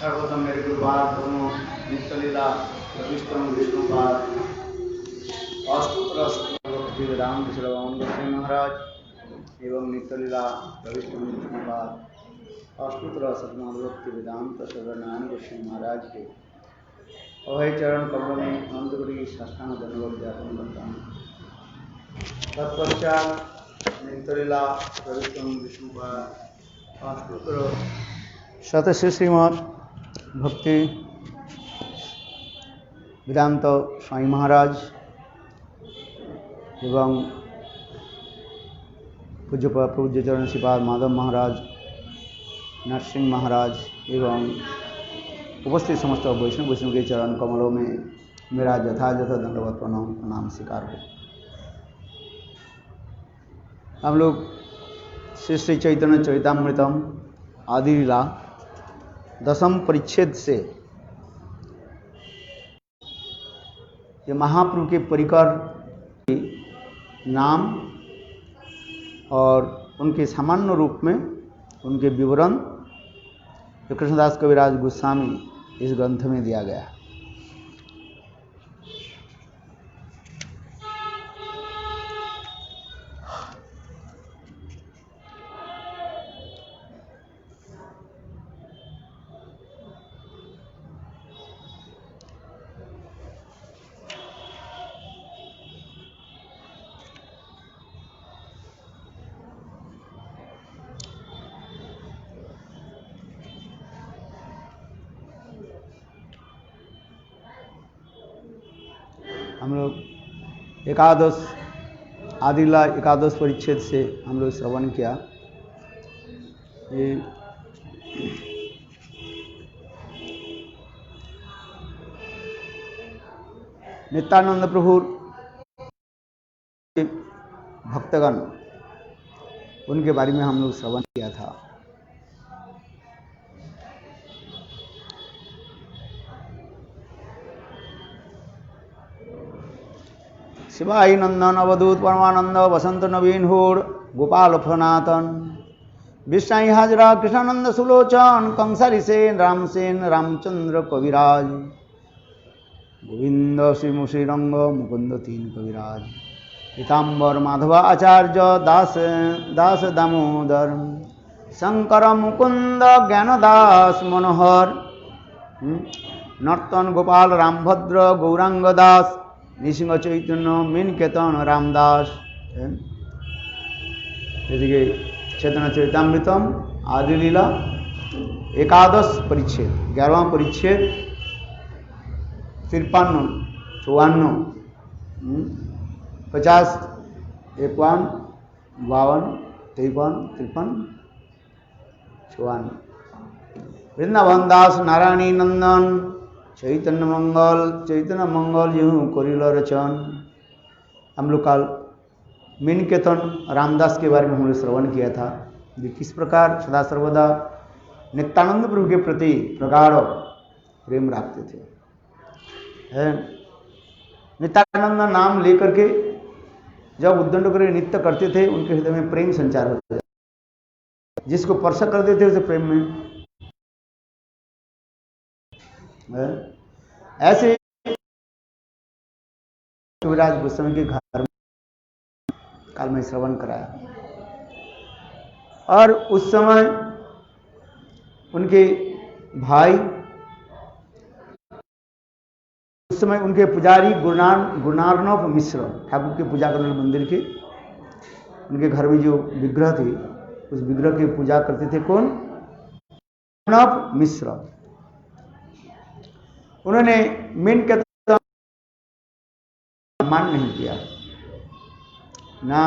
सर्वप्रथम मेरे गुरुवार दोनों नित्यलीला रविष्टम विष्णुपाद अष्टोत्तर भक्ति वेदांत श्रवण गोस्वामी महाराज एवं नित्यलीला रविष्टम विष्णुपाद अष्टोत्तर सतनाम भक्ति वेदांत श्रवण गोस्वामी महाराज के अभय चरण कमल में अनंत गुरी साष्टांग धन्यवाद ज्ञापन करता हूँ। तत्पश्चात नित्यलीला रविष्टम विष्णुपाद अष्टोत्तर शत श्रीमद भक्ति वेदांत स्वामी महाराज एवं पूज्य चरण श्रीपाद माधव महाराज, नरसिंह महाराज एवं उपस्थित समस्त वैष्णव के चरण कमलों में मेरा यथायथ दंडवत प्रणाम स्वीकार हो। हम लोग श्री श्री चैतन्य चरितामृतम आदि लीला दसम परिच्छेद से ये महाप्रभु के परिकर नाम और उनके सामान्य रूप में उनके विवरण कृष्णदास कविराज गोस्वामी इस ग्रंथ में दिया गया है। हम लोग एकादश आदि लीला एकादश परिच्छेद से हम लोग श्रवण किया। ये नित्यानंद प्रभु भक्तगण उनके बारे में हम लोग श्रवण किया था। शिवाई नंदन अवधूत परमानंद वसंत नवीन होड़ गोपाल फनातन विष्णाई हाजरा कृष्णानंद सुलोचन कंसारी सेन रामसेन रामचंद्र कविराज गोविंद श्री श्रीरंग मुकुंद तीन कविराज पीताम्बर माधव आचार्य दास दास दामोदर शंकर मुकुंद ज्ञानदास मनोहर नर्तन गोपाल रामभद्र गौरांग दास नृसिंह चैतन्य मीनकेतन रामदास। এদিকে चैतन्य चरितामृतम आदि लीला एकादश परिच्छेद 11वां परिच्छेद 53 54 50 51 52 53 53 54 वृंदावन दास नारायणी नंदन चैतन्य मंगल यूं करिल रचन। हम लोग कल मीनकेतन रामदास के बारे में हमने श्रवण किया था। ये किस प्रकार सदा सर्वदा नित्यानंद प्रभु के प्रति प्रगाढ़ प्रेम रखते थे। नित्यानंद नाम लेकर के जब उद्दंड कर नृत्य करते थे उनके हृदय में प्रेम संचार होता था। जिसको स्पर्श करते थे उसे प्रेम में ऐसे कविराज गोस्वामी के घर में काल में श्रवण कराया और उस समय उनके भाई उस समय उनके पुजारी गुरुनार्णव मिश्र ठाकुर की पूजा करने मंदिर के उनके घर में जो विग्रह थे उस विग्रह की पूजा करते थे। कौन? गुरुनार्णव मिश्र। उन्होंने मीनकेतन सम्मान नहीं किया, ना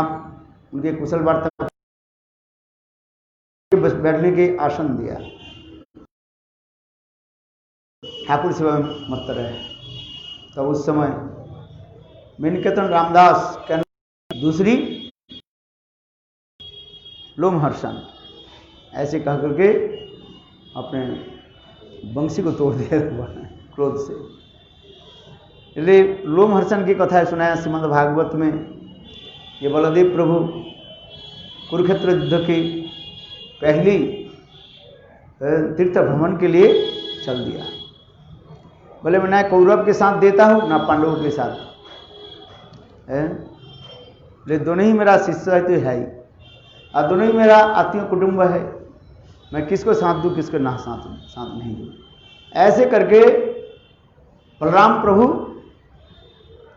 उनके कुशल वार्ता बस बैठने के आसन दिया। ठाकुर सेवा में मत रहे। तो उस समय मीनकेतन रामदास के दूसरी लोमहर्षण ऐसे कह करके अपने बंशी को तोड़ दिया क्रोध से। इसलिए लोमहर्षण की कथा सुनाया श्रीमद् भागवत में। ये बलदेव प्रभु कुरुक्षेत्र युद्ध की पहली तीर्थ भ्रमण के लिए चल दिया। बोले मैं ना कौरव के साथ देता हूँ ना पांडवों के साथ है, बोले दोनों ही मेरा शिष्य तो है ही, और दोनों ही मेरा आत्मीय कुटुंब है, मैं किसको साथ दूँ किसको ना साथ नहीं दूँ। ऐसे करके बलराम प्रभु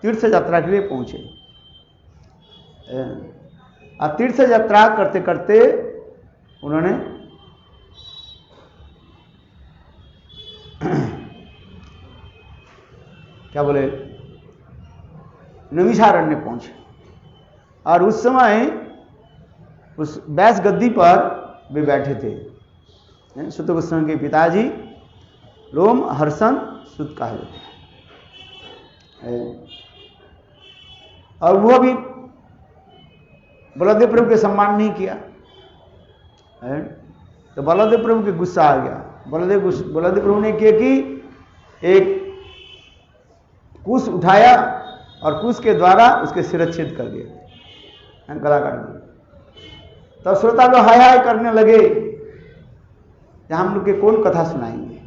तीर्थ यात्रा के लिए पहुंचे। और तीर्थ यात्रा करते करते उन्होंने क्या बोले नैमिषारण्य पहुंचे, और उस समय उस बैस गद्दी पर वे बैठे थे। सुत गोस्वामी के पिताजी रोम हर्षण सुत कहा जाते हैं, और वो भी बलदेव प्रभु के सम्मान नहीं किया है, तो बलदेव प्रभु के गुस्सा आ गया। बलदेव प्रभु ने किया कि एक कुश उठाया और कुश के द्वारा उसके सिरच्छेद कर दिया, गला काट दिया। तब श्रोता लोग हाय हाय करने लगे, हम लोग के कौन कथा सुनाएंगे।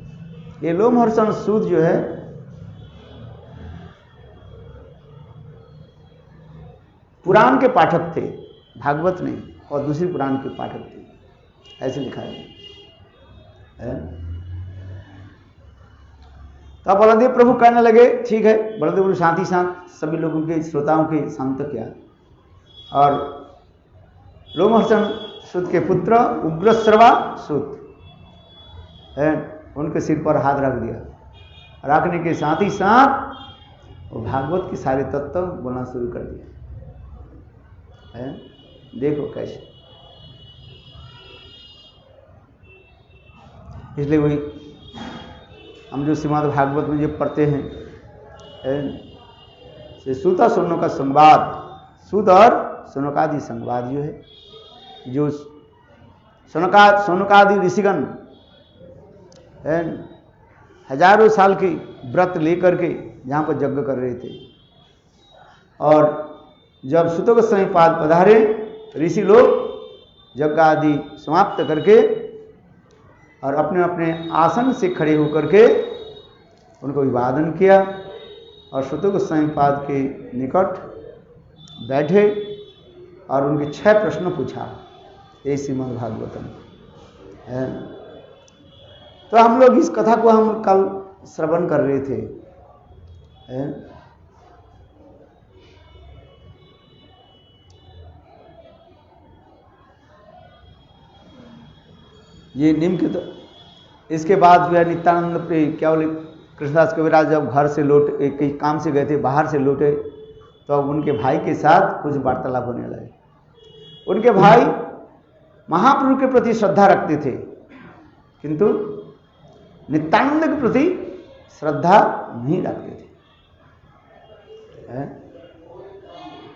ये लोमहर्षण सूत जो है पुराण के पाठक थे, भागवत नहीं, और दूसरी पुराण के पाठक थे, ऐसे लिखा है। तब बलदेव प्रभु कहने लगे ठीक है। बलदेव प्रभु साथ ही साथ सभी लोगों के श्रोताओं के शांत किया, और लोमहर्षण सूत के पुत्र उग्रश्रवा सूत है, उनके सिर पर हाथ रख दिया। रखने के साथ ही साथ वो भागवत के सारे तत्व बोलना शुरू कर दिया है। देखो कैसे, इसलिए वही हम जो श्रीमद् भागवत में जो पढ़ते हैं सूत और सोनो का संवाद, सूत और सोनकादि संवाद जो है, जो सोनकादि ऋषिगण हजारों साल की व्रत लेकर के जहाँ पर यज्ञ कर रहे थे, और जब सुत गोस्वामी पाद पधारे, ऋषि लोग यज्ञ आदि समाप्त करके और अपने अपने आसन से खड़े होकर के उनको अभिवादन किया, और सुत गोस्वामी पाद के निकट बैठे और उनके 6 प्रश्न पूछा। ये श्रीमद् भागवतम है। तो हम लोग इस कथा को हम कल श्रवण कर रहे थे है? ये निम्नलिखित। इसके बाद जो है नित्यानंद पे क्या बोले, कृष्णदास कविराज जब घर से लौटे, कहीं काम से गए थे, बाहर से लौटे, तो अब उनके भाई के साथ कुछ वार्तालाप होने लगे। उनके भाई महाप्रभु के प्रति श्रद्धा रखते थे, किंतु नित्यानंद के प्रति श्रद्धा नहीं रखते थे।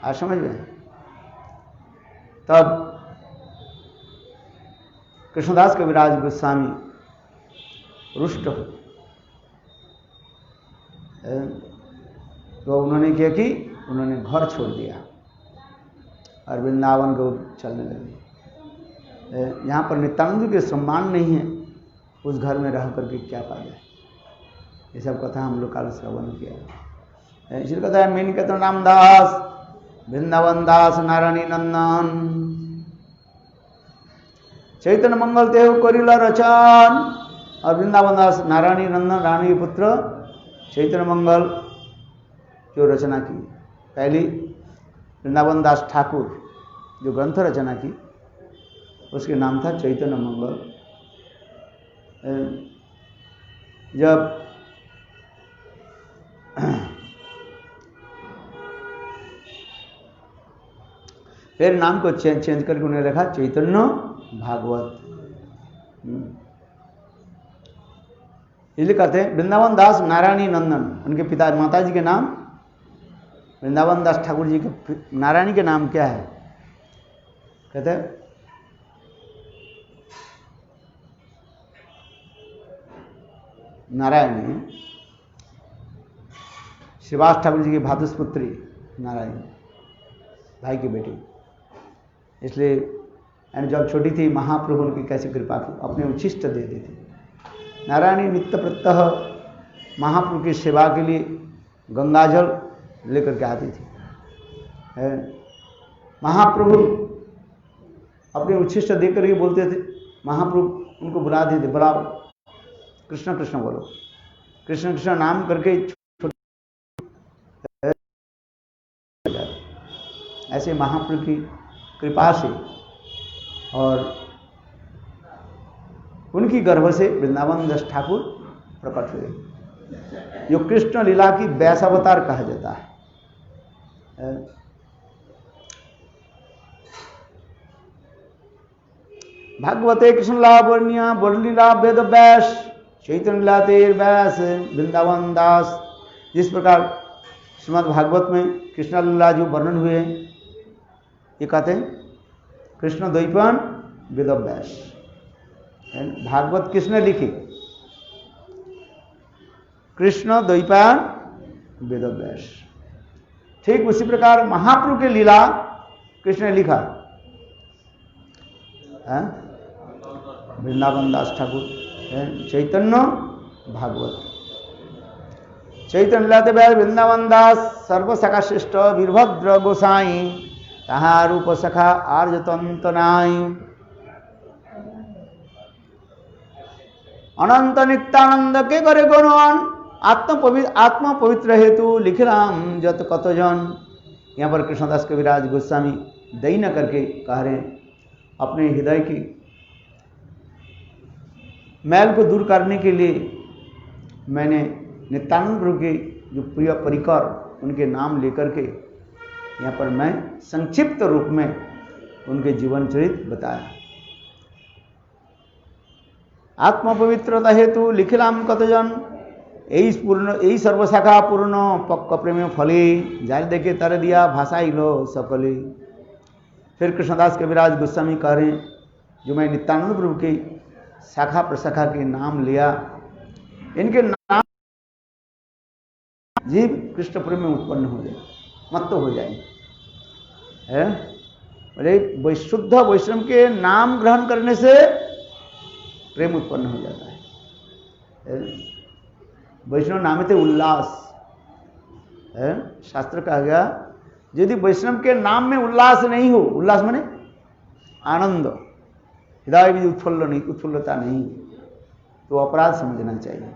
आज समझ में? तब कृष्णदास कविराज गोस्वामी रुष्ट हो, तो उन्होंने क्या कि उन्होंने घर छोड़ दिया और वृंदावन को चलने लगे। यहाँ पर नित्यानंद के सम्मान नहीं है, उस घर में रह करके क्या फायदा है। ये सब कथा हम लोग काल श्रवण किया। इसलिए कहता है मीन कहते रामदास, वृंदावन दास, नारायणी नंदन, चैतन्य मंगल देव करिला रचन। और वृंदावन दास नारायणी नंदन, रानी के पुत्र चैतन्य मंगल जो रचना की, पहली वृंदावन दास ठाकुर जो ग्रंथ रचना की, उसके नाम था चैतन्य मंगल। जब फिर नाम को चेंज करके उन्हें रखा चैतन्य भागवत। इसलिए कहते हैं वृंदावन दास नारायणी नंदन, उनके पिता माता जी के नाम वृंदावन दास ठाकुर जी के नारायणी के नाम क्या है? कहते हैं नारायणी, श्रीवास ठाकुर जी की भातुषपुत्री नारायणी, भाई की बेटी। इसलिए जब छोटी थी महाप्रभु उनकी कैसी कृपा की, अपने उच्छिष्ट दे देते नारायणी नित्य प्रत्यह महाप्रभु की सेवा के लिए गंगाजल लेकर के आती थी। महाप्रभु अपने उच्छिष्ट देख करके बोलते थे, महाप्रभु उनको बुलाते थे, बुलाओ, कृष्ण कृष्ण बोलो, कृष्ण कृष्ण नाम करके ऐसे महाप्रभु की कृपा से और उनकी गर्भ से वृंदावन दास ठाकुर प्रकट हुए, जो कृष्ण लीला की व्यासावतार कहा जाता है। भागवते कृष्ण लावण्य बरलीला वेद व्यास चैतन्य लीला तेर व्यास वृंदावन दास। जिस प्रकार श्रीमद् भागवत में कृष्ण लीला जो वर्णन हुए हैं, ये कहते हैं कृष्ण द्वैपायन वेद व्यास। भागवत किसने लिखी? कृष्ण द्वैपायन वेद व्यास। ठीक उसी प्रकार महाप्रभु की लीला किसने लिखा? वृंदावन दास ठाकुर, चैतन्य भागवत। चैतन्य लीलाते व्यास वृंदावन दास सर्वसखा श्रेष्ठ वीरभद्र गोसाई, तहा रूप सखा आर्यतंत नाई। अनंत नित्यानंद के करे गुणवान, आत्मा पवित्र हेतु लिखिराम जत कतजन। यहाँ पर कृष्णदास कविराज गोस्वामी दई न करके कह रहे हैं, अपने हृदय की मैल को दूर करने के लिए मैंने नित्यानंद प्रभु के जो प्रिय परिकर उनके नाम लेकर के यहाँ पर मैं संक्षिप्त रूप में उनके जीवन चरित्र बताया। आत्मा पवित्रता हेतु लिखिलाम कतजन, यही सर्वशाखा पूर्ण पक्क प्रेम फले, जारी देखे तर दिया भाषा ही लो सकले। फिर कृष्णदास कविराज गोस्वामी कह रहे हैं, जो मैं नित्यानंद प्रभु की शाखा प्रशाखा के नाम लिया, इनके नाम जीव कृष्ण प्रेम में उत्पन्न हो जाए, मत तो हो जाए। अरे शुद्ध वैष्णव के नाम ग्रहण करने से प्रेम उत्पन्न हो जाता है। वैष्णव नाम थे उल्लास। शास्त्र कहा गया, यदि वैष्णव के नाम में उल्लास नहीं हो, उल्लास माने आनंद, हृदय भी उत्फुल्लता नहीं, तो अपराध समझना चाहिए।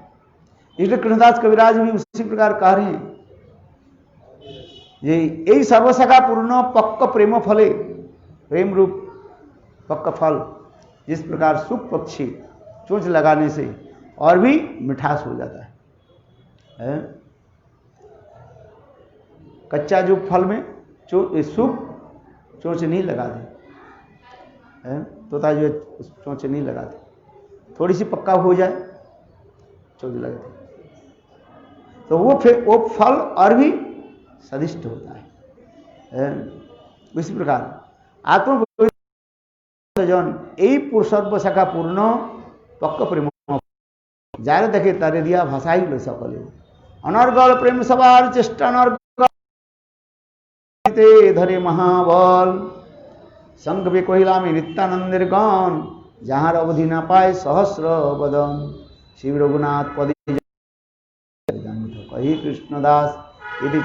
इसलिए कृष्णदास कविराज भी उसी प्रकार कह रहे हैं, यही सर्वसखा पूर्ण पक्क प्रेम फले, प्रेम रूप पक्क फल। जिस प्रकार सुख पक्षी चोंच लगाने से और भी मिठास हो जाता है। कच्चा जो फल में सूख चोंच नहीं लगाते, तोता जो चोंच नहीं लगाते, थोड़ी सी पक्का हो जाए चोंच लगती, तो वो फल और भी स्वादिष्ट होता है। इसी प्रकार आत्म जन यही पुरुषत्व शाखा पूर्ण पक्क प्रेम, जारे देखे तारे दिया भाषाई लो सकले। अनर्गल प्रेम सवार चेष्टा अनर्गल धरे महाबल, संग वे कोहिला में नित्यानंदेर गण, जहार अवधि न पाए सहस्र बदन। शिव रघुनाथ पद कही कृष्णदास यदि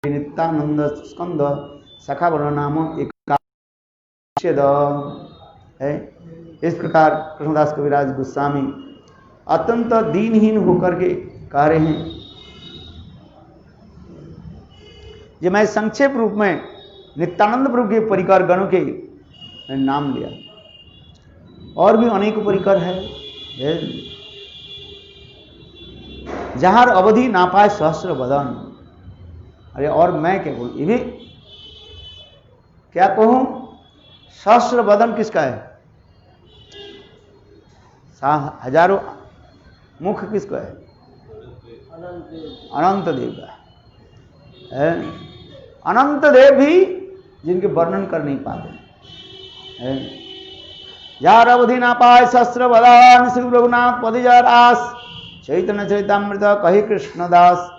नित्यानंद स्कंद सखा वर्ण नाम एक है। इस प्रकार कृष्णदास कविराज गोस्वामी अत्यंत दीनहीन होकर के कह रहे हैं, जो मैं संक्षेप रूप में नित्यानंद प्रभु के परिकर गणों के नाम लिया, और भी अनेक परिकर है, जहां अवधि ना पाए सहस्र बदन। अरे और मैं क्या कहूं, ये भी क्या कहूं, सहस्र बदन किसका है? हजारों मुख किसका है? अनंत देव का है। अनंत देव भी जिनके वर्णन कर नहीं पाते। जार अवधि ना पाए सहस्र बदन, श्री रघुनाथ पदिजा दास, चैतन्य चरितामृत कही कृष्णदास।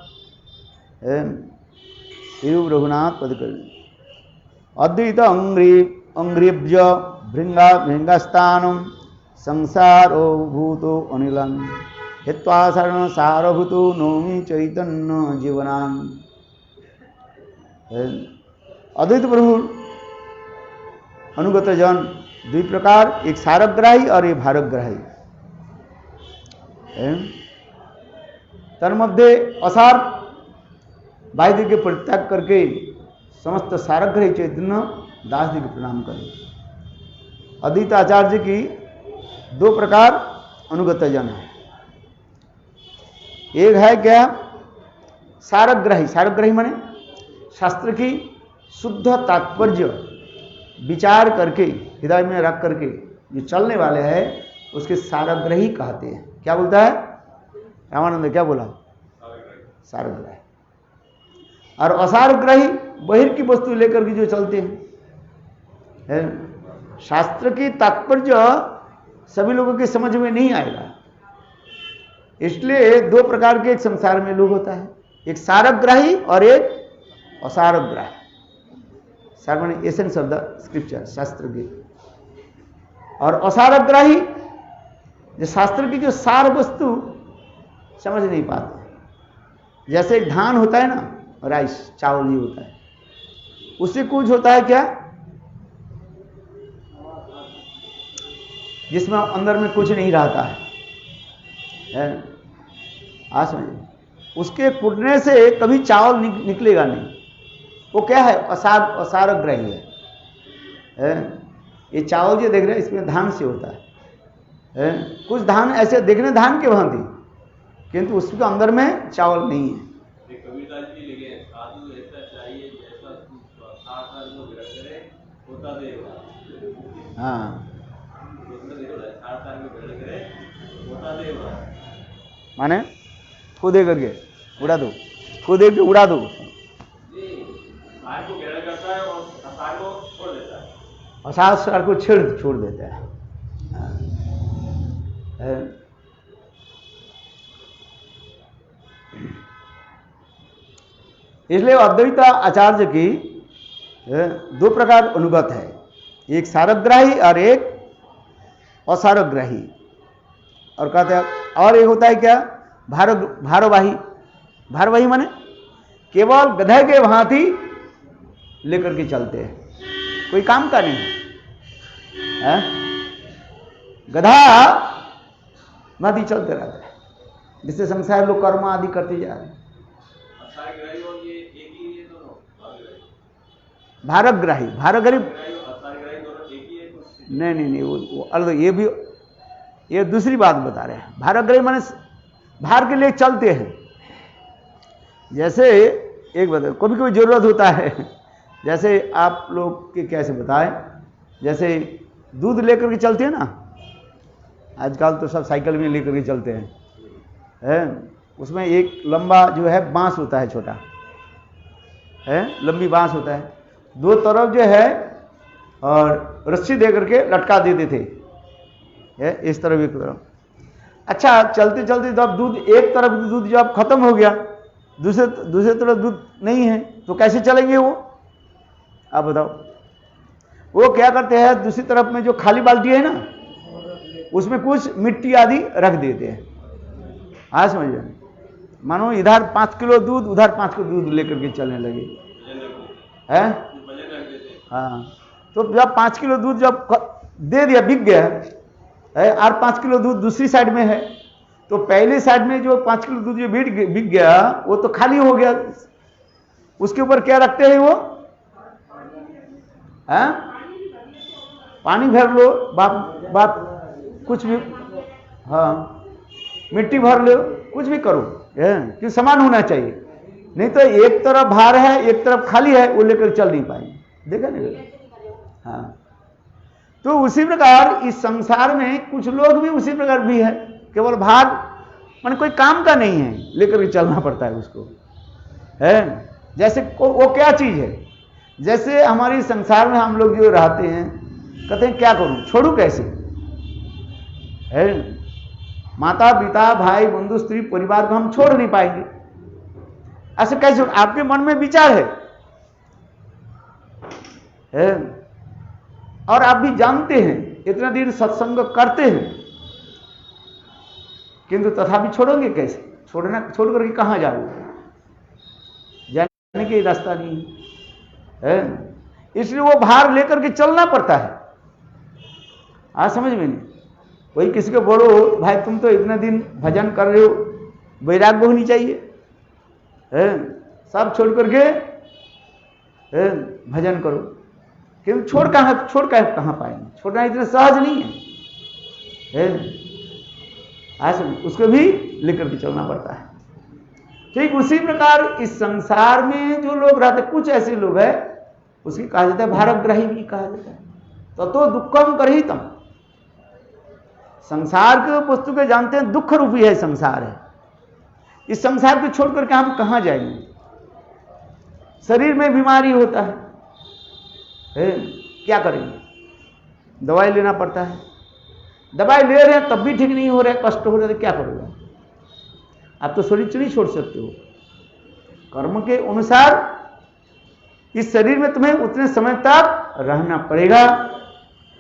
श्री रघुनाथ पद अद्वैत अंग्रीब्ज भृंगास्थानम संसारो भूतो अनिलम हित्वा शरण सारभूतो नौमि चैतन्य जीवनान। अद्वैत प्रभु अनुगत जन दुई प्रकार, एक सारग्राही और एक भारग्राही। तन्मध्ये असार वायदे के परित्याग करके समस्त सारग्राही चैतन्य दास जी को प्रणाम करें। अद्वैत आचार्य की दो प्रकार अनुगत जन है। एक है क्या? सारग्राही। सारग्राही माने शास्त्र की शुद्ध तात्पर्य विचार करके हृदय में रख करके जो चलने वाले हैं उसके सारग्राही कहते हैं। क्या बोलता है रामानंद? क्या बोला? सारग्राही। और असारग्राही बहिर की वस्तु लेकर के जो चलते हैं। शास्त्र की तात्पर्य सभी लोगों के समझ में नहीं आएगा, इसलिए दो प्रकार के एक संसार में लोग होता है, एक सारग्राही और एक असारग्राही। सार माने एसेंस ऑफ द स्क्रिप्चर, शास्त्र की। और असारग्राही जो शास्त्र की जो सार वस्तु समझ नहीं पाते। जैसे एक धान होता है ना, राइस चावल ही होता है, उससे कुछ होता है क्या जिसमें अंदर में कुछ नहीं रहता है। आज समझिए, उसके फूटने से कभी चावल निकलेगा नहीं। वो क्या है? असारग्राही है। ये चावल जो देख रहे हैं इसमें धान से होता है। कुछ धान ऐसे देखने धान के भांति, किंतु उसके अंदर में चावल नहीं है। हाँ, माने कूदे करके उड़ा दो, कूदे के उड़ा दो। असार को छोड़ देता है। इसलिए अद्वैत आचार्य की दो प्रकार अनुगत है, एक सारग्राही और एक असारग्राही। और कहते हैं और एक होता है क्या? भारवाही। भारवाही माने केवल गधे के भांति लेकर के चलते हैं, कोई काम का नहीं है। गधा भांति चलते रहता है, जिससे संसार लोग कर्म आदि करते जा रहे हैं। भारग्राही भारग्राही नहीं वो अलग, ये भी ये दूसरी बात बता रहे हैं। भारग्राही माने भार के लिए चलते हैं। जैसे एक बता, कभी कभी जरूरत होता है, जैसे आप लोग के कैसे बताएं, जैसे दूध लेकर के चलते हैं ना, आजकल तो सब साइकिल में लेकर के चलते हैं। उसमें एक लंबा जो है बांस होता है, छोटा है, लंबी बांस होता है, दो तरफ जो है और रस्सी दे करके लटका देते थे, इस तरफ एक तरफ। अच्छा, चलते चलते जब दूध एक तरफ दूध जब खत्म हो गया, दूसरे तरफ दूध नहीं है, तो कैसे चलेंगे वो? आप बताओ। वो क्या करते हैं, दूसरी तरफ में जो खाली बाल्टी है ना, उसमें कुछ मिट्टी आदि रख देते हैं। हाँ समझिए, मानो इधर 5 किलो दूध, उधर 5 किलो दूध लेकर के चलने लगे हैं। हाँ, तो जब 5 किलो दूध जब दे दिया, बिक गया है, और 5 किलो दूध दूसरी साइड में है, तो पहले साइड में जो 5 किलो दूध जो बिक गया वो तो खाली हो गया। उसके ऊपर क्या रखते हैं वो? है पानी भर लो, बाप कुछ भी, हाँ मिट्टी भर लो, कुछ भी करो, कि समान होना चाहिए। नहीं तो एक तरफ भार है, एक तरफ खाली है, वो लेकर चल नहीं पाएंगे। देखा नहीं? हाँ, तो उसी प्रकार इस संसार में कुछ लोग भी उसी प्रकार भी है, केवल भार मान कोई काम का नहीं है, लेकर के चलना पड़ता है उसको, है। जैसे वो क्या चीज है? जैसे हमारी संसार में हम लोग जो रहते हैं, कहते हैं क्या करूं, छोड़ू कैसे, है। माता पिता भाई बंधु स्त्री परिवार को हम छोड़ नहीं पाएंगे, ऐसे कैसे? आपके मन में विचार है, और आप भी जानते हैं इतना दिन सत्संग करते हैं, किंतु तथापि छोड़ोगे कैसे? छोड़ करके कहाँ जाओगे? जाने के रास्ता नहीं है, इसलिए वो भार लेकर के चलना पड़ता है। आज समझ में नहीं। वही किसी को बोलो भाई तुम तो इतने दिन भजन कर रहे हो, वैराग्य होनी चाहिए, सब छोड़ करके भजन करो, किंतु छोड़ कहाँ पाएंगे? छोड़ना इतना सहज नहीं है, आज उसको भी लेकर के चलना पड़ता है। ठीक उसी प्रकार इस संसार में जो लोग रहते, कुछ ऐसे लोग हैं उसकी कहा जाता है भारग्राही भी कहा जाता है। तो दुखम करहितम, संसार के वस्तु के जानते हैं दुख रूपी है संसार है। इस संसार को छोड़ करके हम कहां जाएंगे? शरीर में बीमारी होता है, क्या करेंगे? दवाई लेना पड़ता है, दवाई ले रहे हैं तब भी ठीक नहीं हो रहा है, कष्ट हो रहा है, तो क्या करोगे? आप तो शरीर नहीं छोड़ सकते हो। कर्म के अनुसार इस शरीर में तुम्हें उतने समय तक रहना पड़ेगा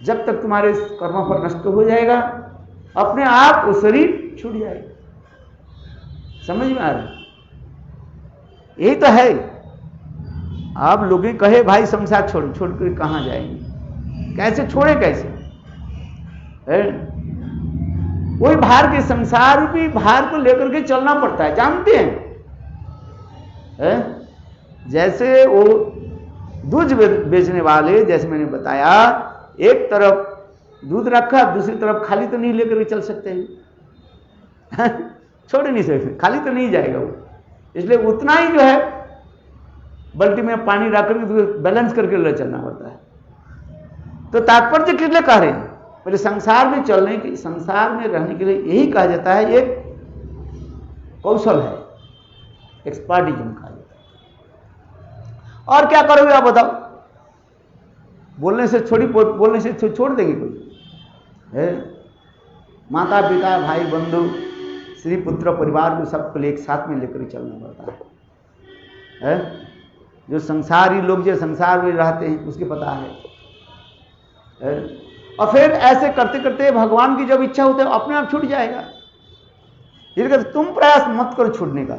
जब तक तुम्हारे कर्म पर नष्ट हो जाएगा, अपने आप वो शरीर छूट जाएगा। समझ में आ रहा है? यही तो है। आप लोग कहे भाई संसार छोड़ कर कहां जाएंगे? कैसे छोड़े? कैसे? वही भार के संसार रूपी भार को लेकर के चलना पड़ता है, जानते हैं? जैसे वो दूध बेचने वाले, जैसे मैंने बताया, एक तरफ दूध रखा, दूसरी तरफ खाली तो नहीं लेकर के चल सकते हैं, छोड़ नहीं सकते, खाली तो नहीं जाएगा वो। इसलिए उतना ही जो है बाल्टी में पानी रख करके बैलेंस करके ले चलना पड़ता है। तो तात्पर्य किस लिए कह रहे हैं? पहले संसार में चलने की, संसार में रहने के लिए यही कहा जाता है, एक कौशल है, एक्सपर्टिज्म कहा जाता है। और क्या करोगे आप बताओ? बोलने से छोड़ देंगे कोई? माता पिता भाई बंधु स्त्री पुत्र परिवार को सबको एक साथ में लेकर चलना पड़ता है। जो संसारी लोग जो संसार में रहते हैं उसके पता है। और फिर ऐसे करते करते भगवान की जब इच्छा होती है अपने आप छूट जाएगा। इसलिए तुम प्रयास मत करो छूटने का,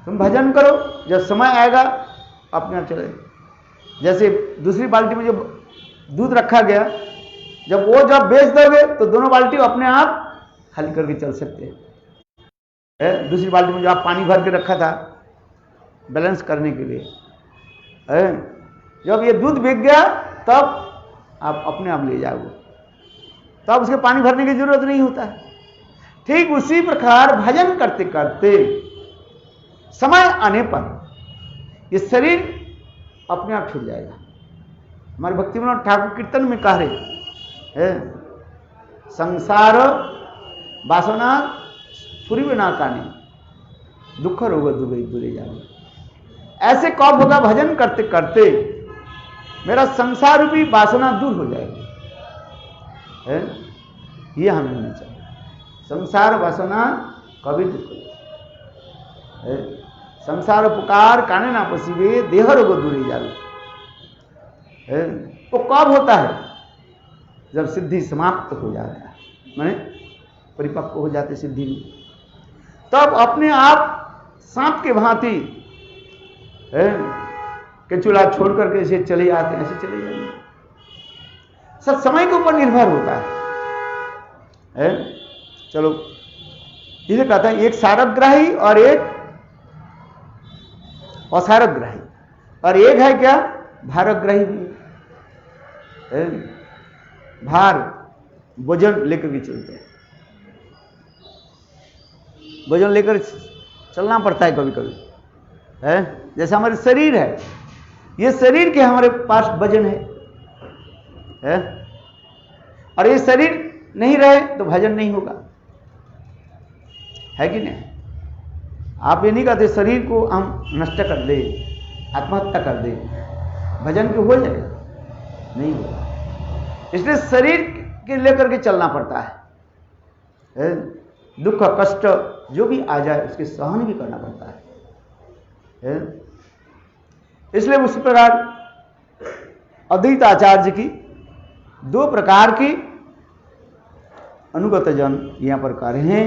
तुम भजन करो, जब समय आएगा अपने आप चले। जैसे दूसरी बाल्टी में जब दूध रखा गया, जब बेच दोगे तो दोनों बाल्टी अपने आप खाली करके चल सकते हैं। दूसरी बाल्टी में जो आप पानी भर के रखा था बैलेंस करने के लिए, जब ये दूध बिक गया तब आप अपने आप ले जाओगे, तब उसके पानी भरने की जरूरत नहीं होता है। ठीक उसी प्रकार भजन करते करते समय आने पर ये शरीर अपने आप छूट जाएगा। हमारे भक्ति विनोद ठाकुर कीर्तन में कह रहे संसार वासना पूरी बिना काने दुख रोग दूरे जाने। ऐसे कब होगा? भजन करते करते मेरा संसार रूपी वासना दूर हो जाएगी। ये हमें होना चाहिए। संसार वासना कभी दुख है। संसार पुकार काने ना पसीवे देह रोग दूरी जावे। वो कब होता है? जब सिद्धि समाप्त हो जाता है, माने परिपक्व हो जाते सिद्धि में, तब अपने आप सांप के भांति कि चूल्हा छोड़ करके ऐसे चले आते हैं, ऐसे चले जाएंगे। सब समय के ऊपर निर्भर होता है। चलो इसे कहता है एक सारग्राही और एक असारग्राही, और एक है क्या? भारग्राही भी है। भार वजन लेकर भी चलते हैं, वजन लेकर चलना पड़ता है कभी कभी, है। जैसे हमारे शरीर है, ये शरीर के हमारे पास वजन है, और ये शरीर नहीं रहे तो भजन नहीं होगा, है कि नहीं? आप ये नहीं कहते शरीर को हम नष्ट कर दे, आत्महत्या कर दे, भजन क्यों हो जाएगा? नहीं होगा। इसलिए शरीर के लेकर के चलना पड़ता है। दुख कष्ट जो भी आ जाए उसके सहन भी करना पड़ता है। इसलिए उसी प्रकार अद्वैत आचार्य की दो प्रकार की अनुगत जन यहां पर कह रहे हैं,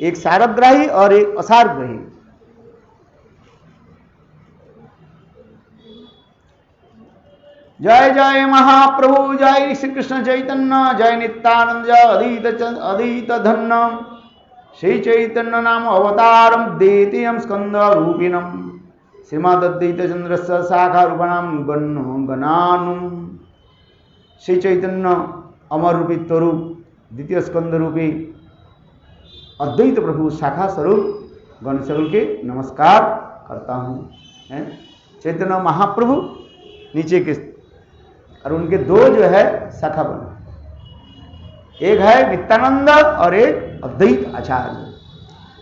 एक सारग्राही और एक असारग्राही। जय जय महाप्रभु, जय श्री कृष्ण चैतन्य, जय नित्यानंद, जय अधीत धन्य श्री चैतन्य नाम अवतारम देतेयम स्कंद रूपिणम श्रीमद्द्वैत चंद्रस्य शाखा रूपणाम गणानुम। श्री चैतन्य अमर रूपी स्वरूप द्वितीय स्कंद रूपी अद्वैत प्रभु शाखा स्वरूप गण सकल के नमस्कार करता हूँ। चैतन्य महाप्रभु नीचे के और उनके दो जो है शाखा बने, एक है नित्यानंद और एक अद्वैत आचार्य।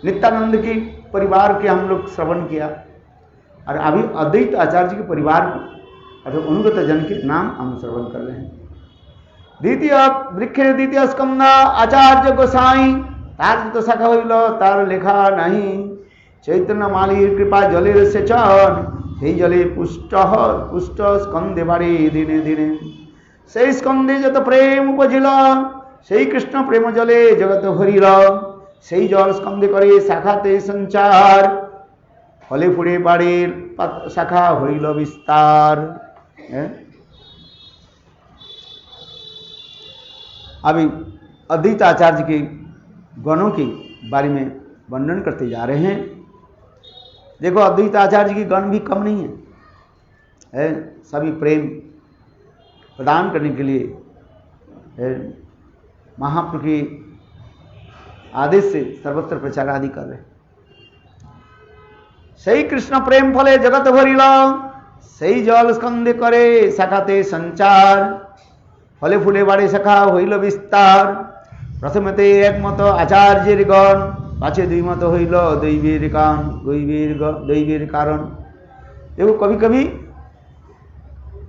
नित्यानंद की परिवार के हम लोग श्रवण किया और अभी अद्वैत आचार्य के परिवार अथवा अनुगत जन के नाम हम श्रवण कर रहे हैं। द्वितीय वृक्ष द्वितीय स्कंद आचार्य गोसाई तार तो शाखा हईल तार लेखा नहीं। चैतन्य मालिर कृपा जलेर सेचन हे जले पुष्ट पुष्ट स्कंदे बारे दिने दिने से स्कंदे जत प्रेम उपजिल से कृष्ण प्रेम जले जगत भरिल से जल स्कंदे करे शाखाते संचार फले फुड़े बाड़ीर शाखा हईल विस्तार। अभी अद्वैत आचार्य के गणों के बारे में वर्णन करते जा रहे हैं। देखो अद्वैत आचार्य की गण भी कम नहीं है, सभी प्रेम प्रदान करने के लिए महाप्रभु के आदेश से सर्वत्र प्रचार आदि कर रहे हैं। सही कृष्ण प्रेम फले जगत भरिल सही जल स्कंदे करे शाखाते संचार फले फुले बाड़े शाखा हईल विस्तार। प्रथमते एकमत आचार्येर गण पाछे दुई मत हईल दैवीर कारण। देखो कभी कभी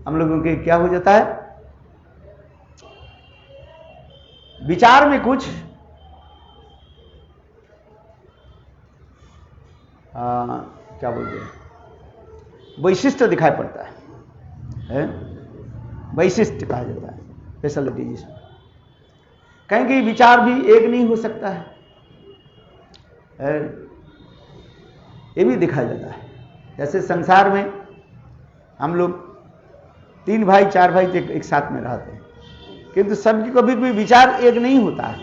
हम लोगों के क्या हो जाता है, विचार में कुछ क्या बोलते हैं वैशिष्ट दिखाई पड़ता है, वैशिष्ट कहा जाता है, स्पेशलिटी जिसमें कहीं कि विचार भी एक नहीं हो सकता है, ये भी दिखाया जाता है। जैसे संसार में हम लोग 3 भाई 4 भाई एक साथ में रहते हैं, किंतु सबकी कभी भी विचार एक नहीं होता है,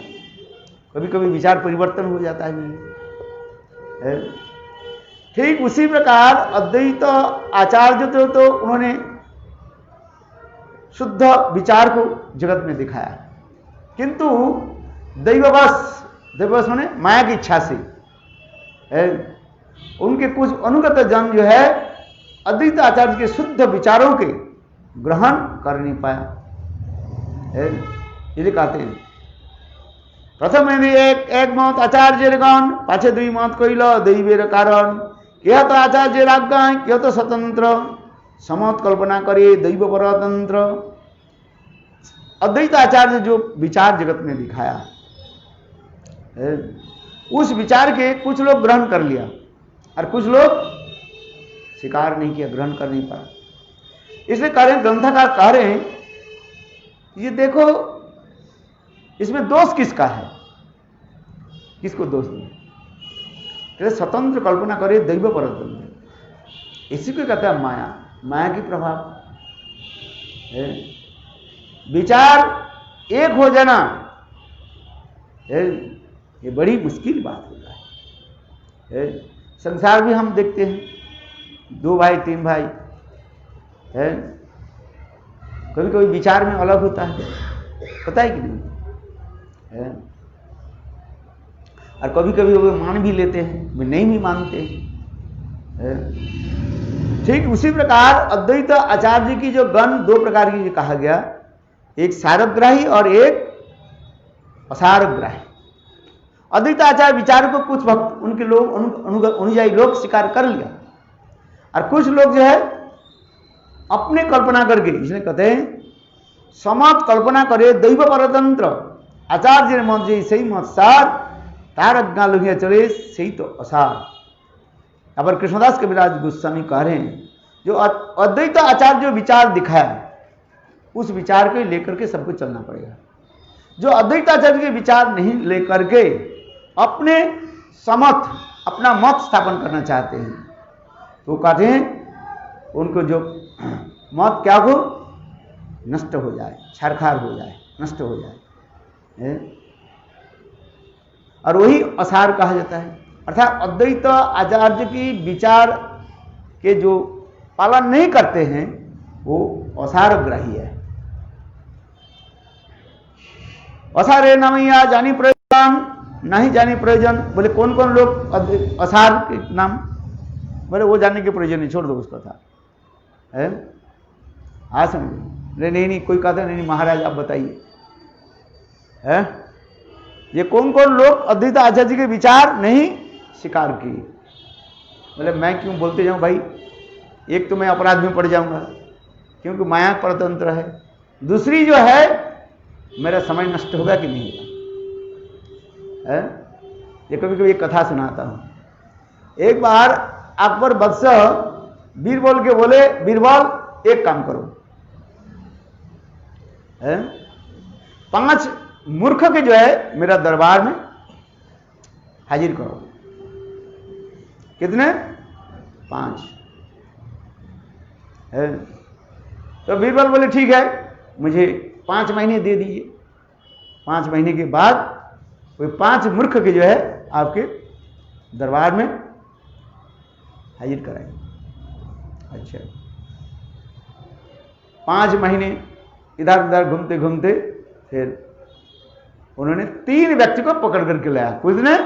कभी कभी विचार परिवर्तन हो जाता है। ठीक उसी प्रकार अद्वैत आचार्य तो उन्होंने शुद्ध विचार को जगत में दिखाया, किंतु दैववश माने माया की इच्छा से उनके कुछ अनुगत जन जो है अद्वैत आचार्य के शुद्ध विचारों के ग्रहण कर नहीं पाया। इसलिए कहते हैं प्रथम यदि एक मत आचार्य गण पाछे दुई मत कइल दैवेर कारण। यह तो आचार्य आज्ञा यह तो स्वतंत्र समत कल्पना करे दैव परतंत्र। अद्वैत आचार्य जो विचार जगत में दिखाया उस विचार के कुछ लोग ग्रहण कर लिया और कुछ लोग स्वीकार नहीं किया, ग्रहण कर नहीं पाया। इसलिए कह रहे हैं, ग्रंथकार कह रहे हैं ये देखो इसमें दोष किसका है, किसको दोष दें। स्वतंत्र कल्पना करे दैव परतंत्र, इसी को कहता है माया, माया की प्रभाव है। विचार एक हो जाना ये बड़ी मुश्किल बात होता है। संसार भी हम देखते हैं 2 भाई 3 भाई है, कभी कभी विचार में अलग होता है, पता है कि नहीं है? और कभी कभी वो मान भी लेते हैं, वे नहीं भी मानते हैं। ठीक उसी प्रकार अद्वैत आचार्य की जो गण 2 प्रकार की कहा गया, एक सारग्राही और एक असारग्राही। अद्वैत आचार्य विचार को कुछ भक्त उनके लोग अनुयायी लोग स्वीकार कर लिया और कुछ लोग जो है अपने कल्पना करके, इसलिए कहते हैं समत कल्पना करे दैव परतंत्र। आचार्य मत जी सही मत सार तार अज्ञा लोहिया चले सही तो असार। यहाँ पर कृष्णदास कविराज गोस्वामी कह रहे हैं जो अद्वैत आचार्य जो विचार दिखाया उस विचार को लेकर के सबको चलना पड़ेगा। जो अद्वैताचार्य के विचार नहीं लेकर के अपने समर्थ अपना मत स्थापन करना चाहते हैं, तो कहते हैं उनको जो मत क्या हो, नष्ट हो जाए, छारखार हो जाए, नष्ट हो जाए, और वही असार कहा जाता है। अर्थात अद्वैत आचार्य की विचार के जो पालन नहीं करते हैं वो असारग्राही है। असारे नामैया जानी प्रयोजन, नहीं जानी प्रयोजन। बोले कौन कौन लोग असार के नाम, बोले वो जानने के प्रयोजन नहीं, छोड़ दो उसका था है। हाँ समझे? नहीं कोई कहता नहीं महाराज आप बताइए है, ये कौन कौन लोग अद्वैत आचार्य के विचार नहीं स्वीकार किए। बोले मैं क्यों बोलते जाऊं भाई, एक तो मैं अपराध में पड़ जाऊंगा क्योंकि माया परतंत्र है, दूसरी जो है मेरा समय नष्ट होगा कि नहीं होगा है। ये कभी कभी एक कथा सुनाता हूं। एक बार अकबर बादशाह बीरबल के बोले, बीरबल एक काम करो है, 5 मूर्ख के जो है मेरा दरबार में हाजिर करो। कितने? 5 है। तो बीरबल बोले ठीक है, मुझे 5 महीने दे दीजिए। 5 महीने के बाद वो 5 मूर्ख के जो है आपके दरबार में हाजिर कराएंगे। अच्छा, 5 महीने इधर उधर घूमते घूमते फिर उन्होंने 3 व्यक्ति को पकड़ करके लाया। किसने?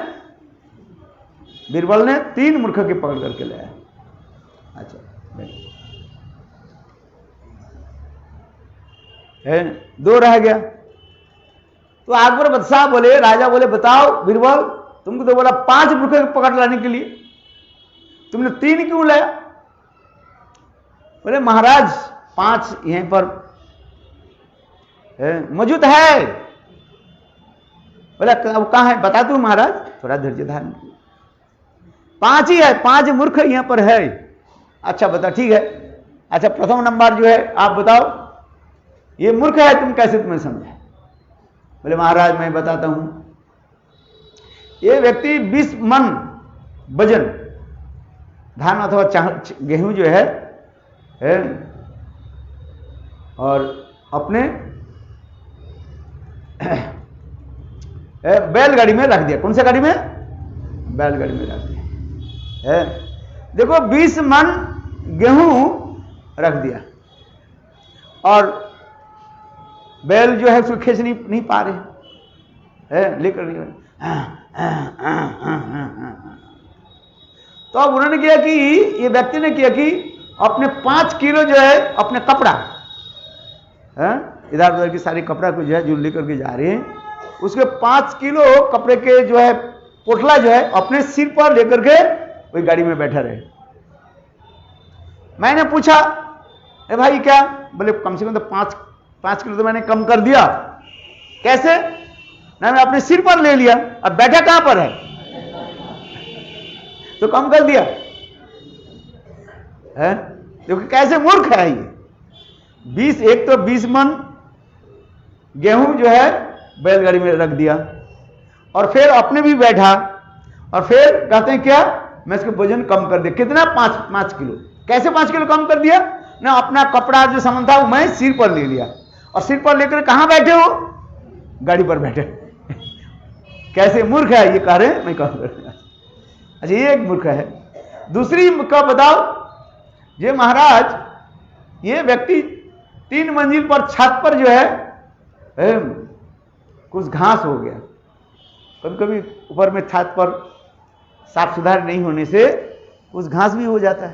बीरबल ने 3 मूर्ख के पकड़ करके लाया। अच्छा है, 2 रह गया। तो अकबर बादशाह बोले, राजा बोले बताओ बीरबल, तुमको तो बोला 5 मूर्ख को पकड़ लाने के लिए, तुमने 3 क्यों लाया? बोले महाराज 5 यहीं पर मौजूद है। बोला अब कहां है, बता दू महाराज, थोड़ा धैर्य धारण कीजिए। 5 ही है, 5 मूर्ख यहां पर है। अच्छा बता, ठीक है। अच्छा प्रथम नंबर जो है आप बताओ, ये मूर्ख है, तुम कैसे तुम्हें समझा? बोले महाराज मैं बताता हूं, ये व्यक्ति 20 मन वजन धान अथवा गेहूं जो है और अपने बैलगाड़ी में रख दिया। कौन सा गाड़ी में? बैलगाड़ी में रख दिया है। देखो 20 मन गेहूं रख दिया और बैल जो है उसको खींच नहीं पा रहे है, लेकर नहीं। तो अब उन्होंने किया कि ये व्यक्ति ने किया कि अपने 5 किलो जो है अपने कपड़ा इधर उधर की सारी कपड़ा को जो है जो लेकर के जा रहे हैं, उसके 5 किलो कपड़े के जो है पोटला जो है अपने सिर पर लेकर के वही गाड़ी में बैठा रहे। मैंने पूछा ए भाई क्या? बोले कम से कम तो 5 किलो तो मैंने कम कर दिया। कैसे? ना मैं अपने सिर पर ले लिया, अब बैठा कहां पर है? तो कम कर दिया है। क्योंकि कैसे मूर्ख है ये। 20 मन गेहूं जो है बैलगाड़ी में रख दिया और फिर अपने भी बैठा और फिर कहते हैं क्या, मैं इसका वजन कम कर दिया। कितना? 5 किलो। कैसे 5 किलो कम कर दिया? ना अपना कपड़ा जो सामान था वो मैं सिर पर ले लिया और सिर पर लेकर कहां बैठे हो? गाड़ी पर बैठे। कैसे मूर्ख है ये कह रहे हैं, मैं कह रहा हूं। अच्छा ये एक मूर्ख है। दूसरी का बताओ, ये महाराज ये व्यक्ति 3 मंजिल पर छत पर जो है कुछ घास हो गया। कभी कभी ऊपर में छत पर साफ सुधार नहीं होने से कुछ घास भी हो जाता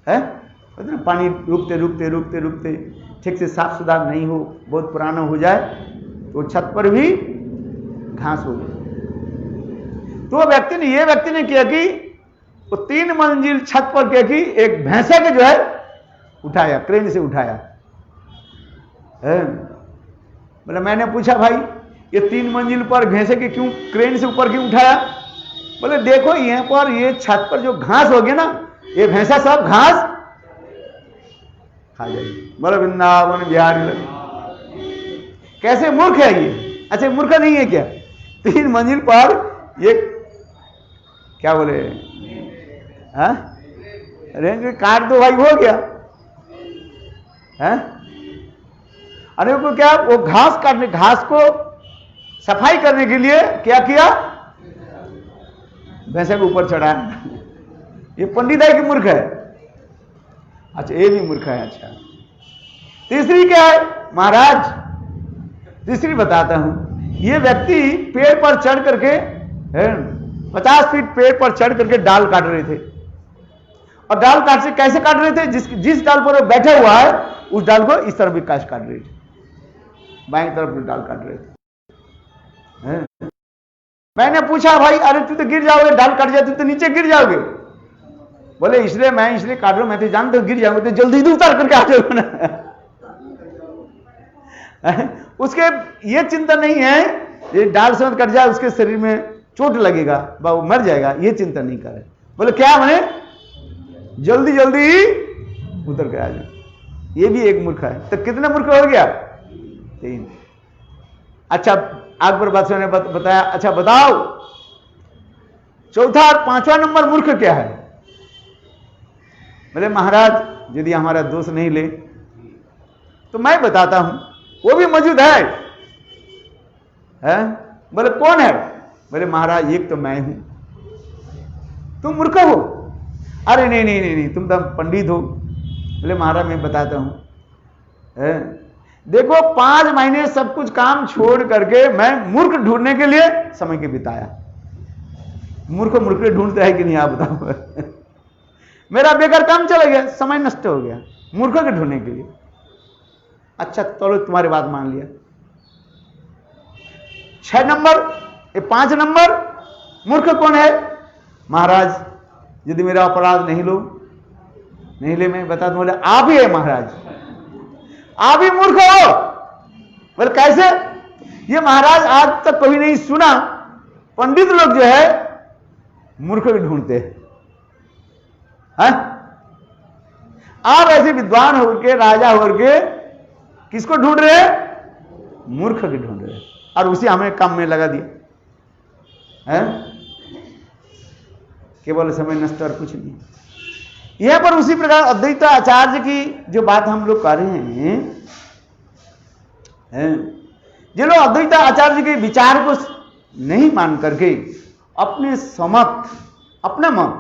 है? पानी रुकते ठीक से साफ सुधार नहीं हो, बहुत पुराना हो जाए तो छत पर भी घास हो गई। तो ये व्यक्ति ने किया कि वो 3 मंजिल छत पर क्या कि एक भैंसा के जो है उठाया, क्रेन से उठाया। बोला मैंने पूछा भाई ये 3 मंजिल पर भैंसे के क्यों क्रेन से ऊपर क्यों उठाया? बोले देखो यहां पर ये छत पर जो घास हो गया ना, ये भैंसा सब घास खा जाइए। बोलो वृंदावन बिहारी लाल। कैसे मूर्ख है ये? अच्छा मूर्ख नहीं है क्या? 3 मंजिल पर ये क्या बोले, रेंज काट दो भाई, हो गया है। अरे को क्या, वो घास काटने, घास को सफाई करने के लिए क्या किया, भैंसे के ऊपर चढ़ा। ये पंडित है कि मूर्ख है? अच्छा ये भी मूर्ख है। अच्छा तीसरी क्या है महाराज? तीसरी बताता हूं। ये व्यक्ति पेड़ पर चढ़ करके 50 फीट पेड़ पर चढ़ करके डाल काट रहे थे। और डाल काट से कैसे काट रहे थे? जिस डाल पर वो बैठा हुआ है उस डाल को इस तरफ भी काट रहे थे, बाएं तरफ डाल काट रहे थे। मैंने पूछा भाई अरे तू तो गिर जाओगे, डाल कट जाए तो नीचे गिर जाओगे। बोले इसलिए काट रहा हूं, मैं तो जानता हूं गिर जाऊंगा, तो जल्दी ही उतार करके आ जाओगे ना। उसके ये चिंता नहीं है ये डाल से कट जाए उसके शरीर में चोट लगेगा, वो मर जाएगा, ये चिंता नहीं करे। बोले क्या मैंने जल्दी जल्दी ही उतर के आ जाओ। ये भी एक मूर्ख है। तो कितने मूर्ख हो गया? 3। अच्छा आग पर बादशाह ने बताया। अच्छा बताओ चौथा और 5वां नंबर मूर्ख क्या है? बोले महाराज यदि हमारा दोष नहीं ले तो मैं बताता हूं, वो भी मौजूद है। बोले कौन है? बोले महाराज एक तो मैं हूं। तुम मूर्ख हो? अरे नहीं नहीं नहीं, नहीं तुम तो पंडित हो। बोले महाराज मैं बताता हूं, देखो 5 महीने सब कुछ काम छोड़ करके मैं मूर्ख ढूंढने के लिए समय के बिताया। मूर्ख मूर्ख ढूंढते है कि नहीं आप बताओ। मेरा बेकार काम चला गया, समय नष्ट हो गया मूर्ख के ढूंढने के लिए। अच्छा चलो तुम्हारी बात मान लिया। 6 नंबर 5 नंबर मूर्ख कौन है? महाराज यदि मेरा अपराध नहीं ले मैं बता दूं। बोले आप ही है महाराज, आप ही मूर्ख हो। बोले कैसे? ये महाराज आज तक कभी नहीं सुना, पंडित लोग जो है मूर्ख भी ढूंढते हैं। आप ऐसे विद्वान होकर के, राजा होकर के किसको ढूंढ रहे हैं? मूर्ख के ढूंढ रहे हैं। और उसी हमें काम में लगा दिया है, केवल समय नष्ट और कुछ नहीं। यहां पर उसी प्रकार अद्वैत आचार्य की जो बात हम लोग कर रहे हैं, जो लोग अद्वैत आचार्य के विचार को नहीं मान करके अपने समत, अपना मत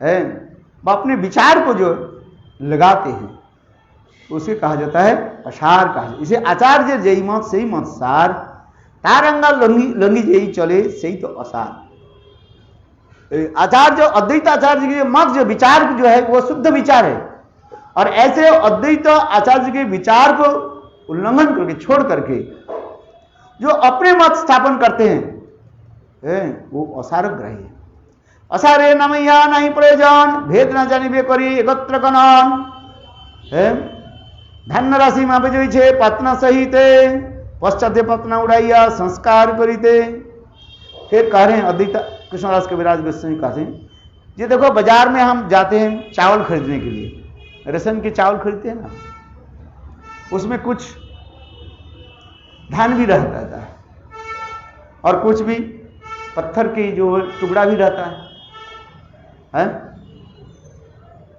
है, अपने विचार को जो लगाते हैं उसे कहा जाता है असार कहा। इसे आचार्य जय मत सही मत सार, तारंगा लंगी जयी चले सही तो असार। आचार्य अद्वैत आचार्य के मत जो विचार जो है वो शुद्ध विचार है। और ऐसे अद्वैत आचार्य के विचार को उल्लंघन करके, छोड़ करके जो अपने मत स्थापन करते हैं वो असारग्राही है। असारे नमैया नहीं प्रयोजन, भेद न जानिबे करी एकत्र गणन है। धन्य राशि मापे जो छे पत्ना सहित पश्चाते पत्ना उड़ाइया संस्कार करीते। फिर कह रहे हैं अद्वैत कृष्णदास कविराज गोस्वामी कहते हैं, ये देखो बाजार में हम जाते हैं चावल खरीदने के लिए, रेशन के चावल खरीदते हैं ना, उसमें कुछ धान भी रहता है और कुछ भी पत्थर की जो टुकड़ा भी रहता है,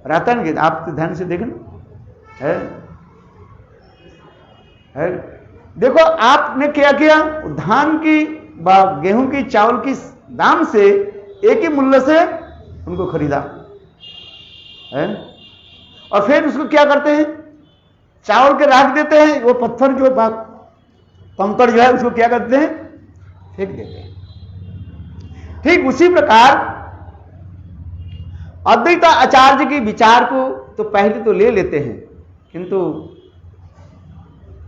रहता नहीं? आप तो ध्यान से देखना है। देखो आपने क्या किया, धान की गेहूं की चावल की दाम से एक ही मूल्य से उनको खरीदा है, और फिर उसको क्या करते हैं, चावल के रख देते हैं, वो पत्थर जो कंकड़ जो है उसको क्या करते हैं, फेंक देते हैं। ठीक उसी प्रकार अद्वैत आचार्य के विचार को तो पहले तो ले लेते हैं, किंतु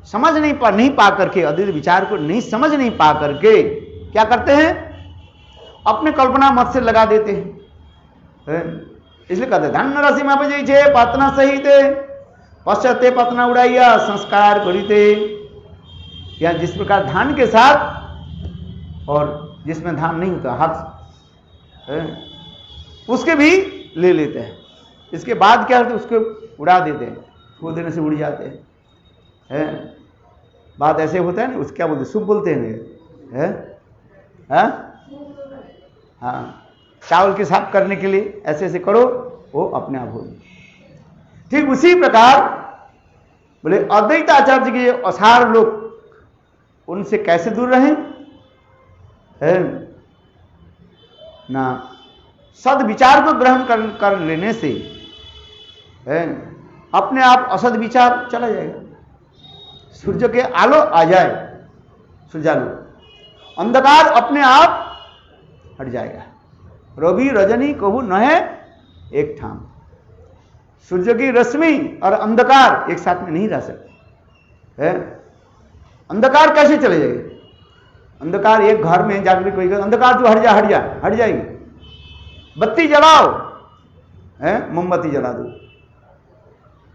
समझ नहीं पा करके, अद्वैत विचार को नहीं समझ नहीं पा करके क्या करते हैं, अपने कल्पना मत से लगा देते हैं। इसलिए कहते हैं धन राशि में पे छे पतना सहित पश्चाते पतना उड़ाइया संस्कार करीते। या जिस प्रकार धान के साथ और जिसमें धान नहीं होता हाथ उसके भी ले लेते हैं, इसके बाद क्या होता है उसको उड़ा देते हैं। फूक देने से उड़ जाते हैं। बात ऐसे होता है ना, उसको क्या बोलते, शुभ बोलते हैं, हाँ, चावल के साफ करने के लिए ऐसे ऐसे करो, वो अपने आप हो। ठीक उसी प्रकार बोले अद्वैत आचार्य के असार लोग, उनसे कैसे दूर रहें, है ना, सद विचार को ग्रहण कर लेने से है अपने आप असद विचार चला जाएगा। सूर्य के आलो आ जाए, सूर्यालो, अंधकार अपने आप हट जाएगा। रवि रजनी कहू न है एक ठाम। सूर्य की रश्मि और अंधकार एक साथ में नहीं रह सकते है। अंधकार कैसे चले जाएगी? अंधकार एक घर में जाकर कोई अंधकार तो हट जा, हट जा, हट जाएगी। बत्ती जलाओ, है मोमबत्ती जला दो,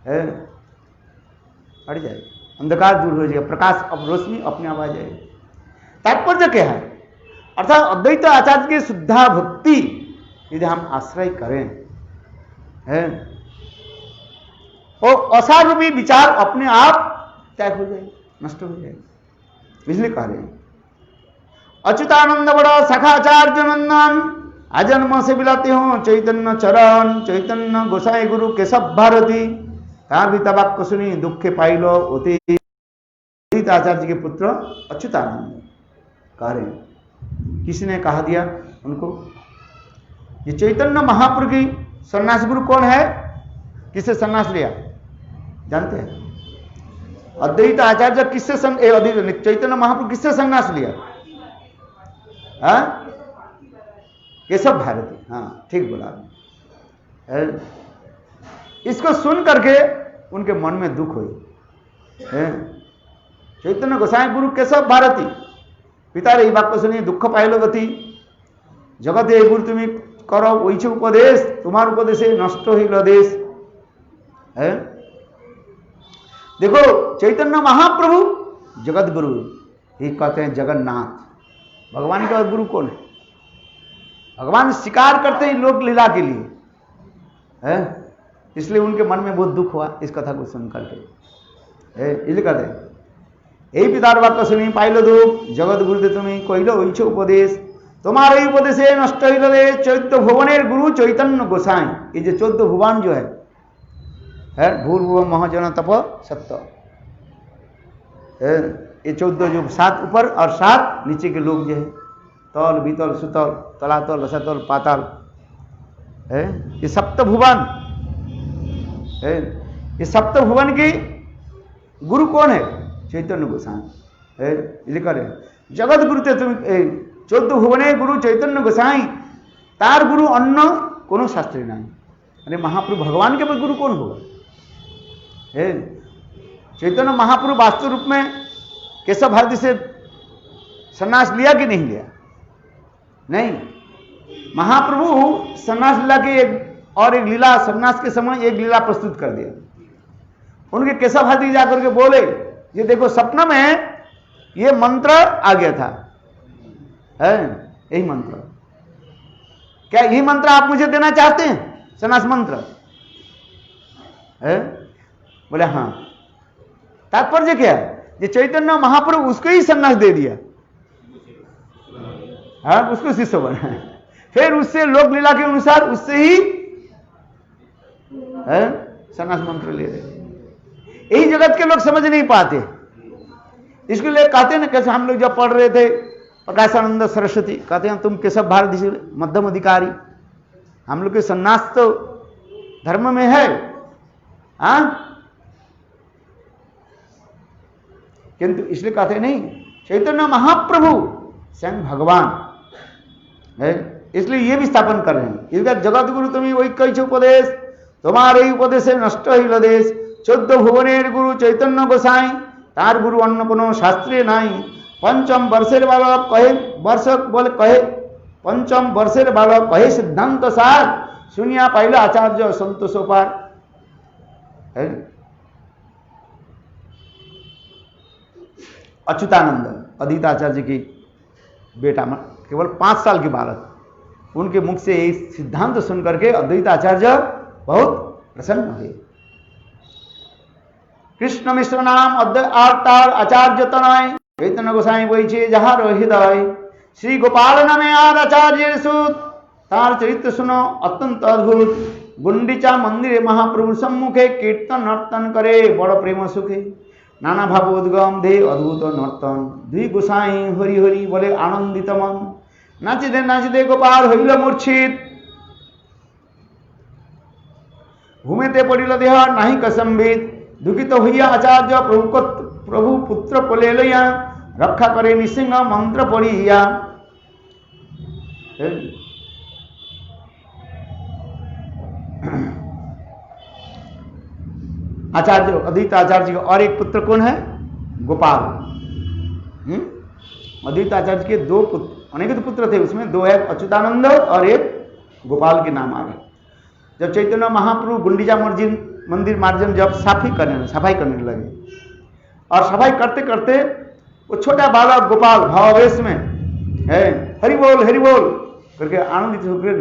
है हट जाएगी, अंधकार दूर हो जाएगा, प्रकाश अब रोशनी अपने आप आ जाएगी। तात्पर्य क्या है? अर्थात अद्वैत आचार्य की शुद्धा भक्ति यदि हम आश्रय करें, है और असार रूपी विचार अपने आप त्याग हो जाएगी, नष्ट हो जाएगी। इसलिए कह रहे हैं अच्युतानंद बड़ा सखाचार्य नंदन, आजन्म से बिलाते हो चैतन्य चरण, चैतन्य गोसाई गुरु केशव भारती, तार भी तबाक को सुनी दुखे पाइलो होती। आचार्य के पुत्र अच्युतानंद कह रहे हैं, किसने कहा दिया उनको? ये चैतन्य महाप्रभु की सन्यास गुरु कौन है? किससे सन्यास लिया जानते हैं? अद्वैत आचार्य किससे चैतन्य महाप्रभु किससे सन्यास लिया? केशव भारती, हाँ ठीक बोला। इसको सुन करके उनके मन में दुख हुई। चैतन्य गोसाई गुरु केशव भारती, पिता रे बात को सुनिए दुख पाइलो गति, जगत ए गुरु तुम्हें करो ओइछ उपदेश, तुम्हार उपदेश नष्ट हिल देश। है देखो चैतन्य महाप्रभु जगत गुरु ही कहते हैं, जगन्नाथ। भगवान का गुरु कौन है? भगवान शिकार करते हैं लोक लीला के लिए, है इसलिए उनके मन में बहुत दुख हुआ इस कथा को सुन करके। इसलिए कहते हैं यही पितार वाक्य सुनी पाइलो दुख, जगत गुरुदेव तुम्हें कहिल ओइछ उपदेश, तुम्हारे ही उपदेश नष्ट हिल देश। 14 भुवनेर गुरु चैतन्य गोसाई, ये जो 14 भुवन जो है भूर्भुव महजन तप सत्य, ये 14 जो 7 ऊपर और 7 नीचे के लोग जो है, तल बीतल सुतल तलातल रसातल पाताल, है ये सप्त भुवन है। ये सप्त भुवन की गुरु कौन है? चैतन्य गोसाई है। लिखा रहे जगत गुरु तुम 14 भुवने गुरु चैतन्य गोसाई, तार गुरु अन्न कोनो शास्त्री नहीं। अरे महाप्रभु भगवान के गुरु कौन होगा? है चैतन्य महाप्रभु वास्तव रूप में केशव भारती से सन्यास लिया कि नहीं लिया? नहीं, महाप्रभु सन्यास लीला के एक लीला, सन्यास के समय एक लीला प्रस्तुत कर दिया। उनके केशव भारती जाकर के बोले, ये देखो सपना में ये मंत्र आ गया था, है यही मंत्र, क्या यही मंत्र आप मुझे देना चाहते हैं? सन्यास मंत्र है? बोले हाँ। तात्पर्य क्या है? ये चैतन्य महाप्रभु उसको ही सन्यास दे दिया, हाँ उसको शिष्य बना, फिर उससे लोक लीला के अनुसार उससे ही सन्यास मंत्र ले रहे। यही जगत के लोग समझ नहीं पाते, इसके लिए कहते ना, कैसे हम लोग जब पढ़ रहे थे प्रकाशानंद सरस्वती, कहते हैं तुम केशव भारती से मध्यम अधिकारी, हम लोग के सन्यास तो धर्म में है, हाँ किंतु इसलिए कहते नहीं चैतन्य महाप्रभु स्वयं भगवान है, इसलिए ये भी स्थापन कर रहे हैं। इसका जगत गुरु तुम्हें वही कई उपदेश, तुम्हारे ही उपदेश नष्ट हिल देश। 14 भुवनेर गुरु चैतन्य गोसाई, तार गुरु अन्न कोनो शास्त्रीय नाई। पंचम वर्षेर बालक कहे वर्ष बोले कहे, पंचम वर्षेर बालक कहे सिद्धांत सार, सुनिया पाइल आचार्य संतोष पार। है अच्युतानंद अद्वैत आचार्य की बेटा, केवल 5 साल के बालक, उनके मुख से ये सिद्धांत सुन करके अद्वैत आचार्य बहुत प्रसन्न हुए। कृष्ण मिश्र नाम अवतार आचार्य तनय चैतन्य गोसाई বইছে যাহার হৃদয় শ্রী গোপাল নামে আর আচার্যের সুত তার চরিত্র শুনো অত্যন্ত অদ্ভুত গুন্ডিচা মন্দিরে মহাপ্রভু সম্মুখে কীর্তন নর্তন করে বড় প্রেম সুখে নানা ভাব উদ্গম দে অদ্ভুত নর্তন দুই গোসাই হরি হরি বলে আনন্দিত মন নাচিতে নাচিতে গোপাল হইল মূর্ছিত ঘুমেতে পড়িল দেহ নাহি কসম্বিত দুঃখিত হইয়া আচার্য প্রভু পুত্র কোলে লইয়া রক্ষা করে নৃসিংহ মন্ত্র পড়িয়া आचार्य अद्वैत आचार्य का और एक पुत्र कौन है? गोपाल। अद्वैत आचार्य के दो पुत्र, अनेक पुत्र थे, उसमें दो है अच्युतानंद और एक गोपाल के नाम आ गए। जब चैतन्य महाप्रभु गुंडीचा मंदिर मार्जन जब सफाई करने लगे और सफाई करते करते वो छोटा बालक गोपाल भावावेश में है हरि बोल करके आनंदित होकर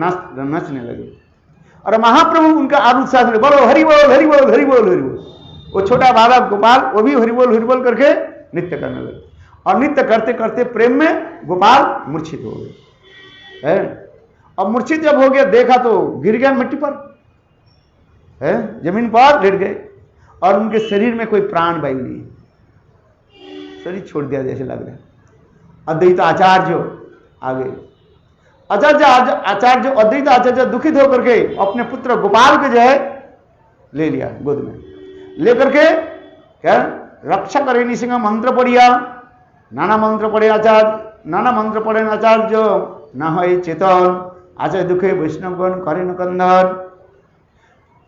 नाचने लगे और महाप्रभु उनका आरुत्साह से बोलो हरि बोल हरि बोल हरि बोल हरि बोल। वो छोटा बालक गोपाल वो भी हरि बोल करके नृत्य करने लगे और नृत्य करते करते प्रेम में गोपाल मूर्छित हो गए है। अब मूर्छित जब हो गया देखा तो गिर गया मिट्टी पर है, जमीन पर लेट गए और उनके शरीर में कोई प्राण वायु नहीं, शरीर छोड़ दिया जैसे लग रहा है। अद्वैत आचार्य आ गए। आचार्य अद्वैत आचार्य दुखित होकर के अपने पुत्र गोपाल को जो है ले लिया गोद में, लेकर के क्या रक्षा करे नृसिंह मंत्र पढ़िया नाना मंत्र पढ़े आचार्य ना है चेतन आचार्य दुखे वैष्णवगण करे न कंदन।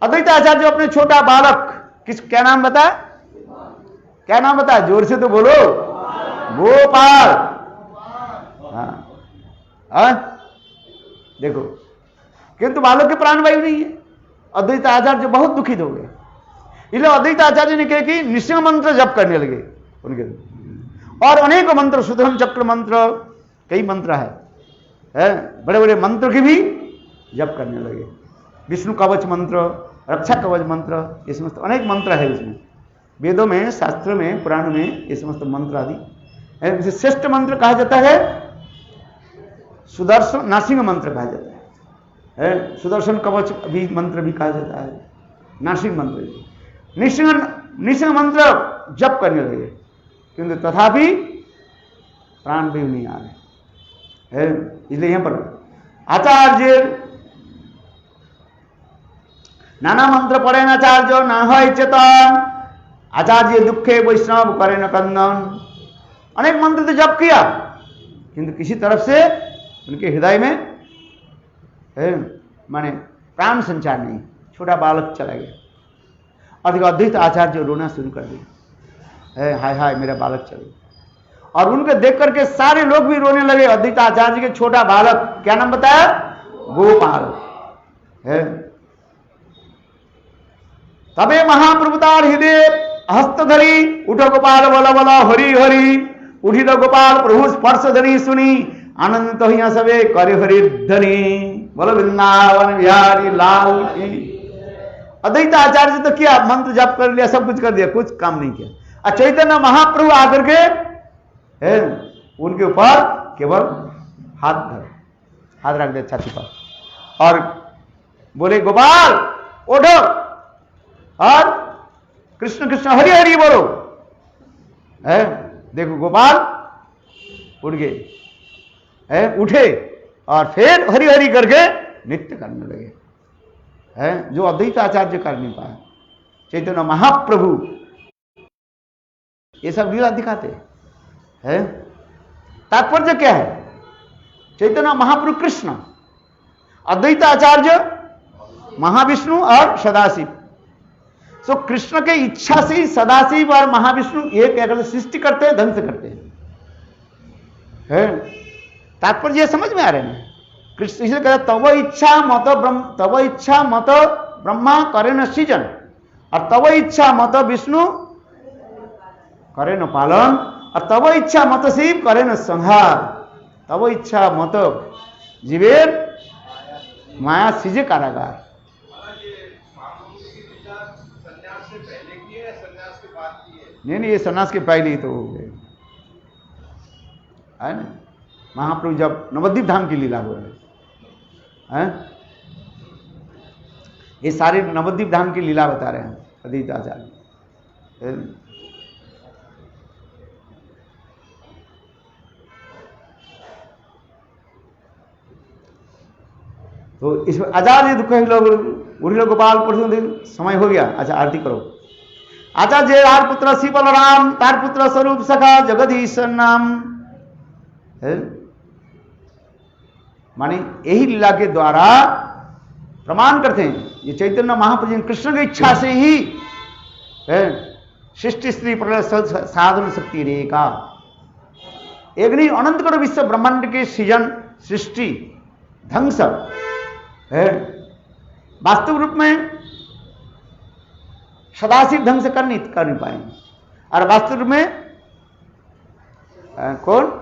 अद्वैत आचार्य अपने छोटा बालक क्या नाम बता जोर से तो बोलो गोपाल। हाँ देखो किंतु बालक के प्राण वायु नहीं है। अद्वैत आचार्य बहुत दुखित हो गए, इसलिए अद्वैत आचार्य ने कहा कि नृसिंह मंत्र जप करने लगे उनके और अनेक मंत्र सुदर्शन चक्र मंत्र कई मंत्र है बड़े बड़े मंत्र की भी जप करने लगे। विष्णु कवच मंत्र रक्षा कवच मंत्र ये समस्त अनेक मंत्र है उसमें, वेदों में शास्त्र में पुराण में ये समस्त मंत्र आदि। श्रेष्ठ मंत्र कहा जाता है सुदर्शन नासिंह मंत्र कहा जाता है, सुदर्शन कवच भी मंत्र भी कहा जाता है, नासिंह मंत्र नृसिंह मंत्र जप करने लगे किंतु तथापि प्राण भी नहीं आ रहे। इसलिए यहां पर आचार्य नाना मंत्र पढ़े न आचार्य ना है चेतन आचार्य दुखे वैष्णव करे न कंदन। अनेक मंत्र तो जप किया किंतु किसी तरफ से उनके हृदय में माने प्राण संचार नहीं, छोटा बालक चला गया और देखो अद्वैत आचार्य रोना शुरू कर दिया, हाय हाय मेरा बालक चल गया। और उनके देख करके सारे लोग भी रोने लगे। अद्वैत आचार्य के छोटा बालक क्या नाम बताया? गोपाल है। तबे महाप्रभुतार हृदय हस्त धरी उठो गोपाल बोला बोला हरि हरि उठित गोपाल प्रभु स्पर्श धरी सुनी आनंदित हुआ सबे करे हरि धनी बोलो वृंदावन बिहारी लाल की। अद्वैत आचार्य तो किया मंत्र जप कर लिया सब कुछ कर दिया, कुछ काम नहीं किया। और चैतन्य महाप्रभु आकर के उनके ऊपर केवल हाथ रख दिया छाती पर और बोले गोपाल उठो और कृष्ण कृष्ण हरि हरि बोलो। देखो गोपाल उठ गए, उठे और फिर हरि हरि करके नृत्य करने लगे, जो अद्वैत आचार्य कर नहीं पाए। चैतन्य महाप्रभु ये सब लीला दिखाते हैं। तात्पर्य क्या है? चैतन्य महाप्रभु कृष्ण, अद्वैत आचार्य महाविष्णु और सदाशिव। सो कृष्ण के इच्छा से ही सदाशिव और महाविष्णु ये क्या करते, सृष्टि करते हैं, ध्वंस करते हैं। तात्पर्य ये समझ में आ रहे हैं? कृष्ण इसलिए कहते तव इच्छा मत ब्रह्मा करे न सृजन और तव इच्छा मत विष्णु करे न पालन और तव इच्छा मत शिव करे न संहार। तव इच्छा मत जीवेर माया सीजे कारागार। नहीं, ये सन्यास के पहले ही तो हो गए, है ना। महाप्रभु जब नवद्वीप धाम की लीला हो रही है, ये सारे नवद्वीप धाम की लीला बता रहे हैं अद्वैत आचार्य। तो इसमें आचार्य दुख लोग उड़िलो गोपाल पुरुष समय हो गया। अच्छा आरती करो। आचार्य तार पुत्र श्री बलराम तार पुत्र स्वरूप सखा जगदीश नाम, माने यही लीला के द्वारा प्रमाण करते हैं ये चैतन्य महाप्रभु कृष्ण की इच्छा से ही सृष्टि स्त्री प्रलय साधन शक्ति रेखा एक नहीं अनंत करोड़ विश्व ब्रह्मांड के सृजन सृष्टि ध्वंस वास्तविक रूप में सदाशिव ढंग से कर नहीं पाएंगे। और वास्तव में कौन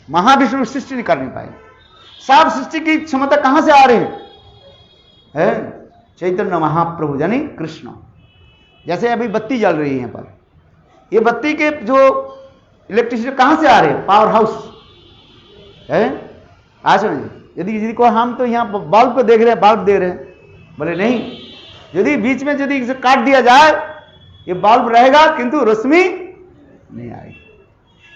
महाविष्णु सृष्टि नहीं कर नहीं पाएंगे। सब सृष्टि की क्षमता कहां से आ रही है? चैतन्य महाप्रभु यानी कृष्ण। जैसे अभी बत्ती जल रही है यहाँ पर, ये बत्ती के जो इलेक्ट्रिसिटी कहां से आ रहे हैं? पावर हाउस है। आज यदि को हम तो यहाँ बल्ब को देख रहे हैं, बल्ब दे रहे हैं, बोले नहीं, यदि बीच में यदि इसे काट दिया जाए ये बल्ब रहेगा किंतु रोशनी नहीं आएगी।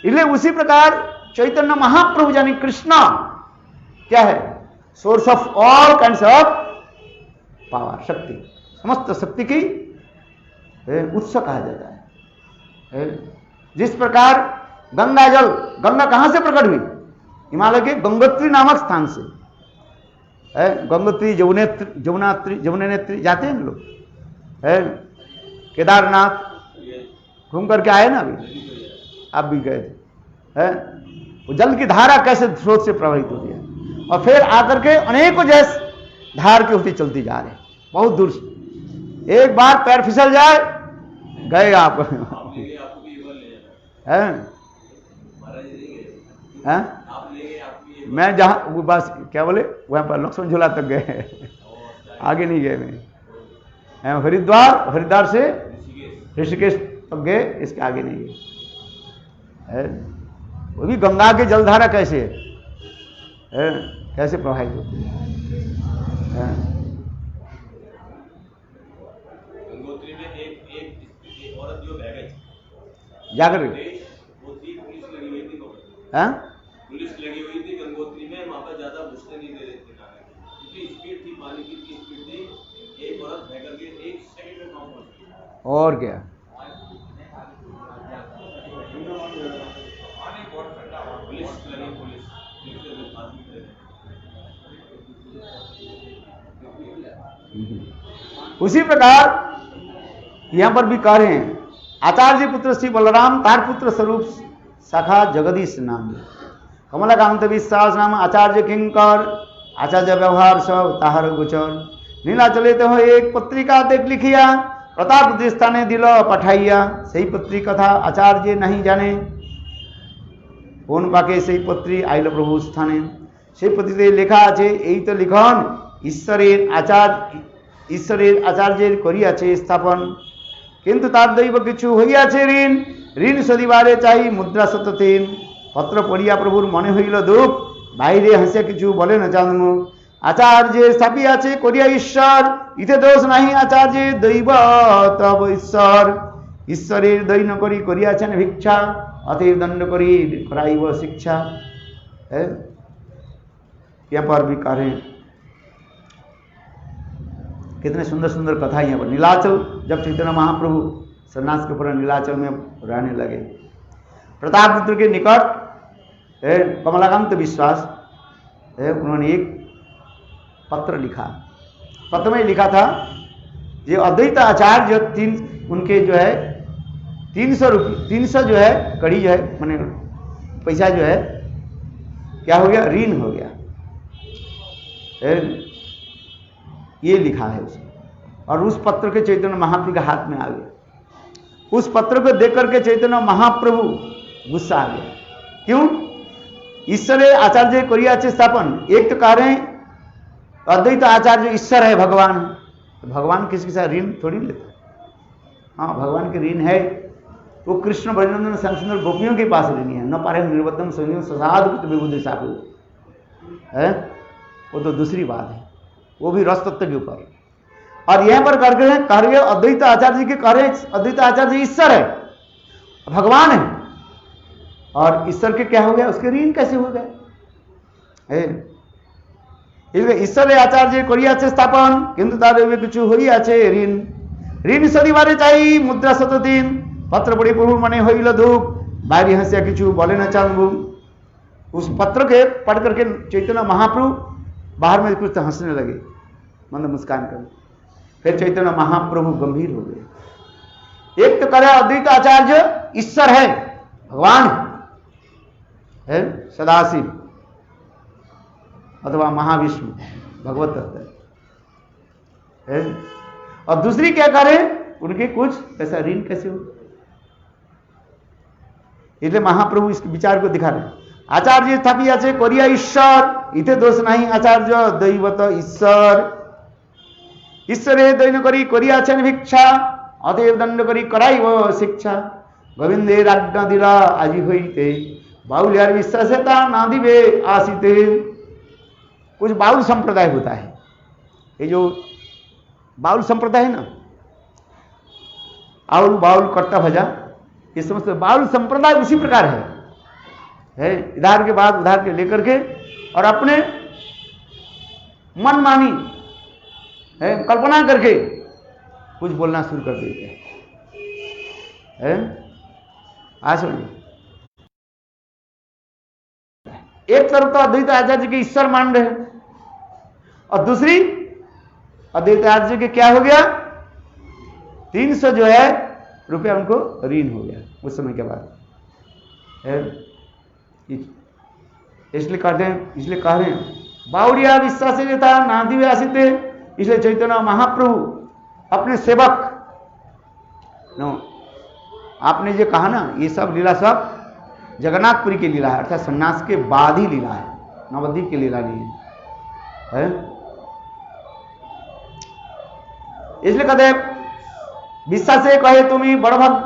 इसलिए उसी प्रकार चैतन्य महाप्रभु यानी कृष्ण क्या है? Source of all kinds of power, शक्ति, समस्त शक्ति की उत्स कहा जाता है। जिस प्रकार गंगा जल, गंगा कहां से प्रकट हुई? हिमालय के गंगोत्री नामक स्थान से। गंगोत्री जमुनेत्री जाते हैं लोग, केदारनाथ घूम करके आए ना, अभी आप भी गए थे। वो जल की धारा कैसे स्रोत से प्रवाहित होती है और फिर आकर के अनेकों जैसे धार के होती चलती जा रहे हैं बहुत दूर से। एक बार पैर फिसल जाए गए आप। मैं जहां वो बस क्या बोले वहां पर लक्ष्मण झूला तक गए, आगे नहीं गए। मैं हरिद्वार से ऋषिकेश तक गए, इसके आगे नहीं गए। वो भी गंगा के जलधारा कैसे कैसे प्रवाहित होती है। गंगोत्री में एक औरत जो बह गई जाकर पुलिस लगी हुई थी गंगोत्री में, वहां पर ज्यादा घुसने नहीं दे रहे थे क्योंकि स्पीड थी, पानी की इतनी स्पीड थी, एक औरत बह करके 1 सेकंड में पहुंच गई। और क्या पुलिस लगी, उसी प्रकार यहां पर भी कह रहे हैं आचार्य पुत्र श्री बलराम तार पुत्र स्वरूप सखा जगदीश नाम कमलाकांत विश्वास नाम आचार्य किंकर आचार्य व्यवहार सब ताहर गोचर नीला चले तो एक पत्रिका देख लिखिया प्रताप स्थाने दिल पठाइया सही पत्री कथा आचार्य नहीं जाने कौन पाके सही पत्री आइल प्रभु स्थाने সেই পত্রিতে লেখা আছে এই তো লিখন ঈশ্বরের আচার্যের করিয়াছে স্থাপন কিন্তু তার দৈব কিছু হইয়াছে ঋণ ঋণ সদিবারে চাই মুদ্রা শততিন পত্র পড়িয়া প্রভুর মনে হইল দুঃখ বাইরে হাসিয়া কিছু বলে না জন্ম আচার্যের ছাপিয়াছে করিয়া ঈশ্বর ইতে দোষ নাহি আচার্যের দৈব তব ঈশ্বর ঈশ্বরের দৈন করি করিয়াছেন ভিক্ষা অতএব দণ্ড করি করাইব শিক্ষা। यहाँ पर भी कह रहे हैं कितने सुंदर सुंदर कथा यहाँ पर। नीलाचल जब चैतन्य महाप्रभु सन्यास के पूरा नीलाचल में रहने लगे, प्रतापपुत्र के निकट कमलाकांत विश्वास उन्होंने एक पत्र लिखा। पत्र में लिखा था ये अद्वैत आचार्य उनके जो है 300 रुपये 300 जो है कड़ी जो है माने पैसा जो है क्या हो गया, ऋण हो गया। ये लिखा है उसमें और उस पत्र के चैतन्य महाप्रभु के हाथ में आ गया। उस पत्र को देख करके चैतन्य महाप्रभु गुस्सा आ गया। क्यों? ईश्वर आचार्य करियाचे स्थापन। एक तो कह रहे हैं अद्वैत आचार्य ईश्वर है, भगवान है, तो भगवान किसी के साथ ऋण थोड़ी लेता। हाँ भगवान के ऋण है वो कृष्ण ब्रजनंदन श्याम सुंदर गोपियों के पास लेनी है। न पारे निर्बद्धम सैन्य ससाध कुछ विबुद्धि साधु है, वो तो दूसरी बात है, वो भी रस तत्व के ऊपर। और यहां पर करके कार्य अद्वैत आचार्य जी के कार्य, अद्वैत आचार्य जी ईश्वर है, भगवान है, और ईश्वर के क्या हो गया, उसके ऋण कैसे हो गए? ईश्वर आचार्य करिया स्थापन किंतु तार किछु हई आछे ऋण। ऋण शनिवारे चाई मुद्रा 103 पत्र पढ़ी प्रभु मने हईल धूप बाहरी हंसिया किछु बोले न चांगू। उस पत्र के पढ़ करके चैतन्य महाप्रभु बाहर में कुछ हंसने लगे, मंद मुस्कान कर। फिर चैतन्य महाप्रभु गंभीर हो गए। एक तो करे अद्वैत आचार्य ईश्वर है, भगवान है, सदाशिव अथवा महाविष्णु भगवत तत्व है। और दूसरी क्या करें, उनके कुछ ऐसा ऋण कैसे हो? इसलिए महाप्रभु इस विचार को दिखा रहे। आचार्य स्थापित আছে করিয়া ঈশ্বর, इथे दोष नहीं। आचार्य दैवत ईश्वर, ईश्वरे दैन करी করিয়াছেন ভিক্ষা, অতএব দণ্ড করি করাইব শিক্ষা। গোবিন্দের আজ্ঞা দিলা আজি হইতে, বাউলিয়ার বিশ্বাসে তা না দিবে আসিতে। कुछ बाउल संप्रदाय होता है, ये जो बाउल संप्रदाय है ना, आउल बाउल कर्ता भजा, ये समस्त बाउल संप्रदाय उसी प्रकार है इधर के बाद उधर के लेकर के और अपने मनमानी है कल्पना करके कुछ बोलना शुरू कर देते हैं। आज एक तरफ तो अद्वैत आचार्य के ईश्वर मान रहे हैं, और दूसरी अद्वैत आचार्य के क्या हो गया, 300 जो है रुपया उनको ऋण हो गया उस समय के बाद। इसलिए कहते हैं, इसलिए कह रहे हैं बाउड़िया विश्वास था नादिवे आसिते। इसलिए चैतन्य महाप्रभु अपने सेवक नो, आपने जो कहा ना, ये सब लीला सब जगन्नाथपुरी की लीला है, अर्थात सन्यास के बाद ही लीला है, नवद्वीप की लीला नहीं है। इसलिए कहते विश्वास से कहे तुम्हें बड़ भक्त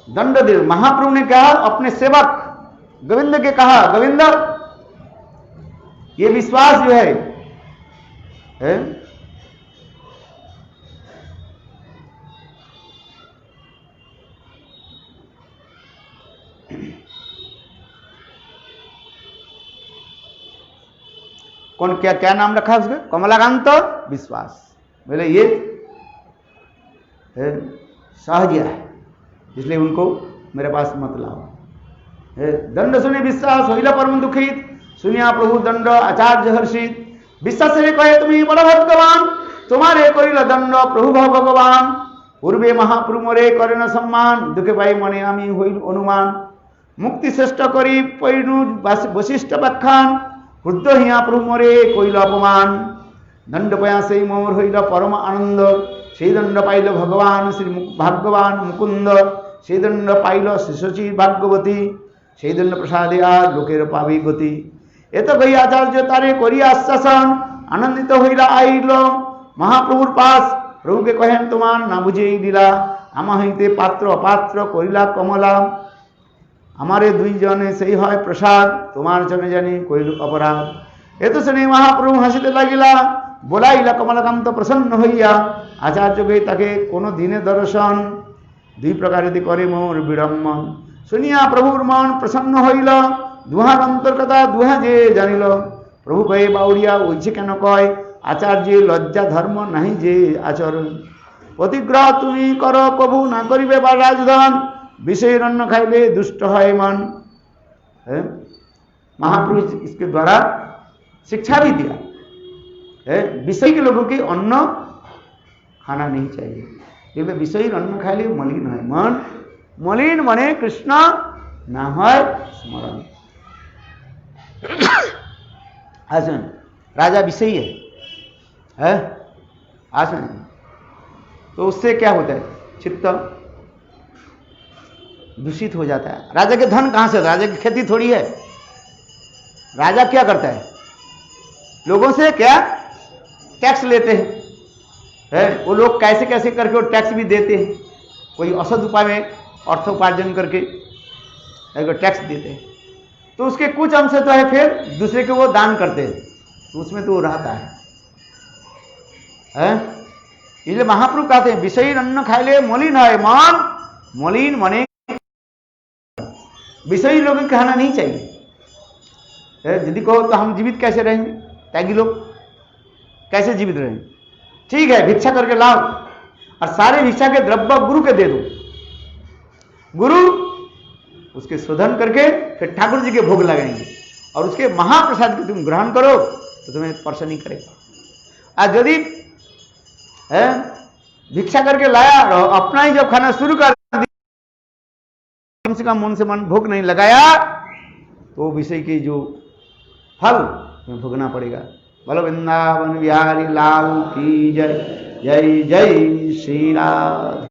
दंड दे। महाप्रभु ने कहा अपने सेवक गोविंद के कहा, गोविंद ये विश्वास जो है कौन क्या क्या नाम रखा उसका, कमलाकांत विश्वास। बोले ये सहजिया है, इसलिए उनको मेरे पास मत लाओ। दंड सुने विश्वास होइला परम दुखित, सुनिया प्रभु दंड आचार्य हर्षित। विश्वास से कहे तुम्हें बड़ भगवान, तुम्हारे करिल दंड प्रभु भगवान। पूर्वे महाप्रभु मोरे करे न सम्मान, दुखे पाई मने आमी हইল অনুমান। मुक्ति श्रेष्ठ करी पैनु वशिष्ठ व्याख्यान, क्रुद्ध हिया प्रभु मोरे कइल अपमान। दंड पया से मोर हইল परम आनंद, সেই দণ্ড পাইল ভগবান শ্রী ভাগ্যবান মুকুন্দ। সেই দণ্ড পাইল শিশুচি ভাগ্যবতী, সেই দণ্ড প্রসাদে আর লোকের পাবি গতি। এত কই আচার্য তারে করিয়া আশ্বাসন, আনন্দিত হইলা আইল মহাপ্রভুর পাশ। প্রভুকে কহেন তোমার না বুঝেই দিলা, আমা হইতে পাত্র অপাত্র করিলা কমলা। আমারে দুইজনে সেই হয় প্রসাদ, তোমার জনে জানি কইল অপরাধ। এত শুনে মহাপ্রভু হাসিতে লাগিলা, बोलाइला कमलाकांत प्रसन्न हইয়া। आचार्य गे ताके कोनो दिने दर्शन, दुई प्रकार यदि करे मोर विडम्बन। शुनिया प्रभुर मन प्रसन्न हইল, दुहार अंतर कथा दुहा जे जानिल। प्रभु कहे बाउरिया ओइছে কেন কয়, आचार्य लज्जा धर्म नहीं जे आचरण। प्रतिग्रह তুমি करो कभु ना करिबे बा राजधन, विषय अन्न खाइले दुष्ट है मन। महाप्रभु इसके द्वारा शिक्षा भी दिया है, विषय के लोगों के अन्न खाना नहीं चाहिए, क्योंकि विषय अन्न खाइले मलिन है मन। मलिन मने कृष्ण ना है स्मरण। आसन राजा विषयी है आसन, तो उससे क्या होता है, चित्त दूषित हो जाता है। राजा के धन कहां से, राजा की खेती थोड़ी है। राजा क्या करता है, लोगों से क्या टैक्स लेते हैं। वो लोग कैसे कैसे करके वो टैक्स भी देते हैं। कोई असद उपाय में अर्थोपार्जन करके टैक्स देते हैं, तो उसके कुछ अंश तो है फिर दूसरे को वो दान करते हैं, तो उसमें तो वो रहता है। इसलिए महाप्रभु कहते हैं विषयी अन्न खाइले मलिन है मन, मलिन मने विषयी लोग कहना नहीं चाहिए। यदि कहो तो हम जीवित कैसे रहेंगे, त्यागी लोग कैसे जीवित रहेंगे? ठीक है, भिक्षा करके लाओ और सारे भिक्षा के द्रव्य गुरु के दे दो, गुरु उसके शोधन करके फिर ठाकुर जी के भोग लगाएंगे और उसके महाप्रसाद को तुम ग्रहण करो तो तुम्हें स्पर्श नहीं करेगा। और यदि भिक्षा करके लाया और अपना ही जब खाना शुरू कर दिया, कम से कम मन से मन भोग नहीं लगाया, तो विषय की जो फल तुम्हें भोगना पड़ेगा। बोलो वृंदावन बिहारी लाल की जय, जय जय श्री राधा।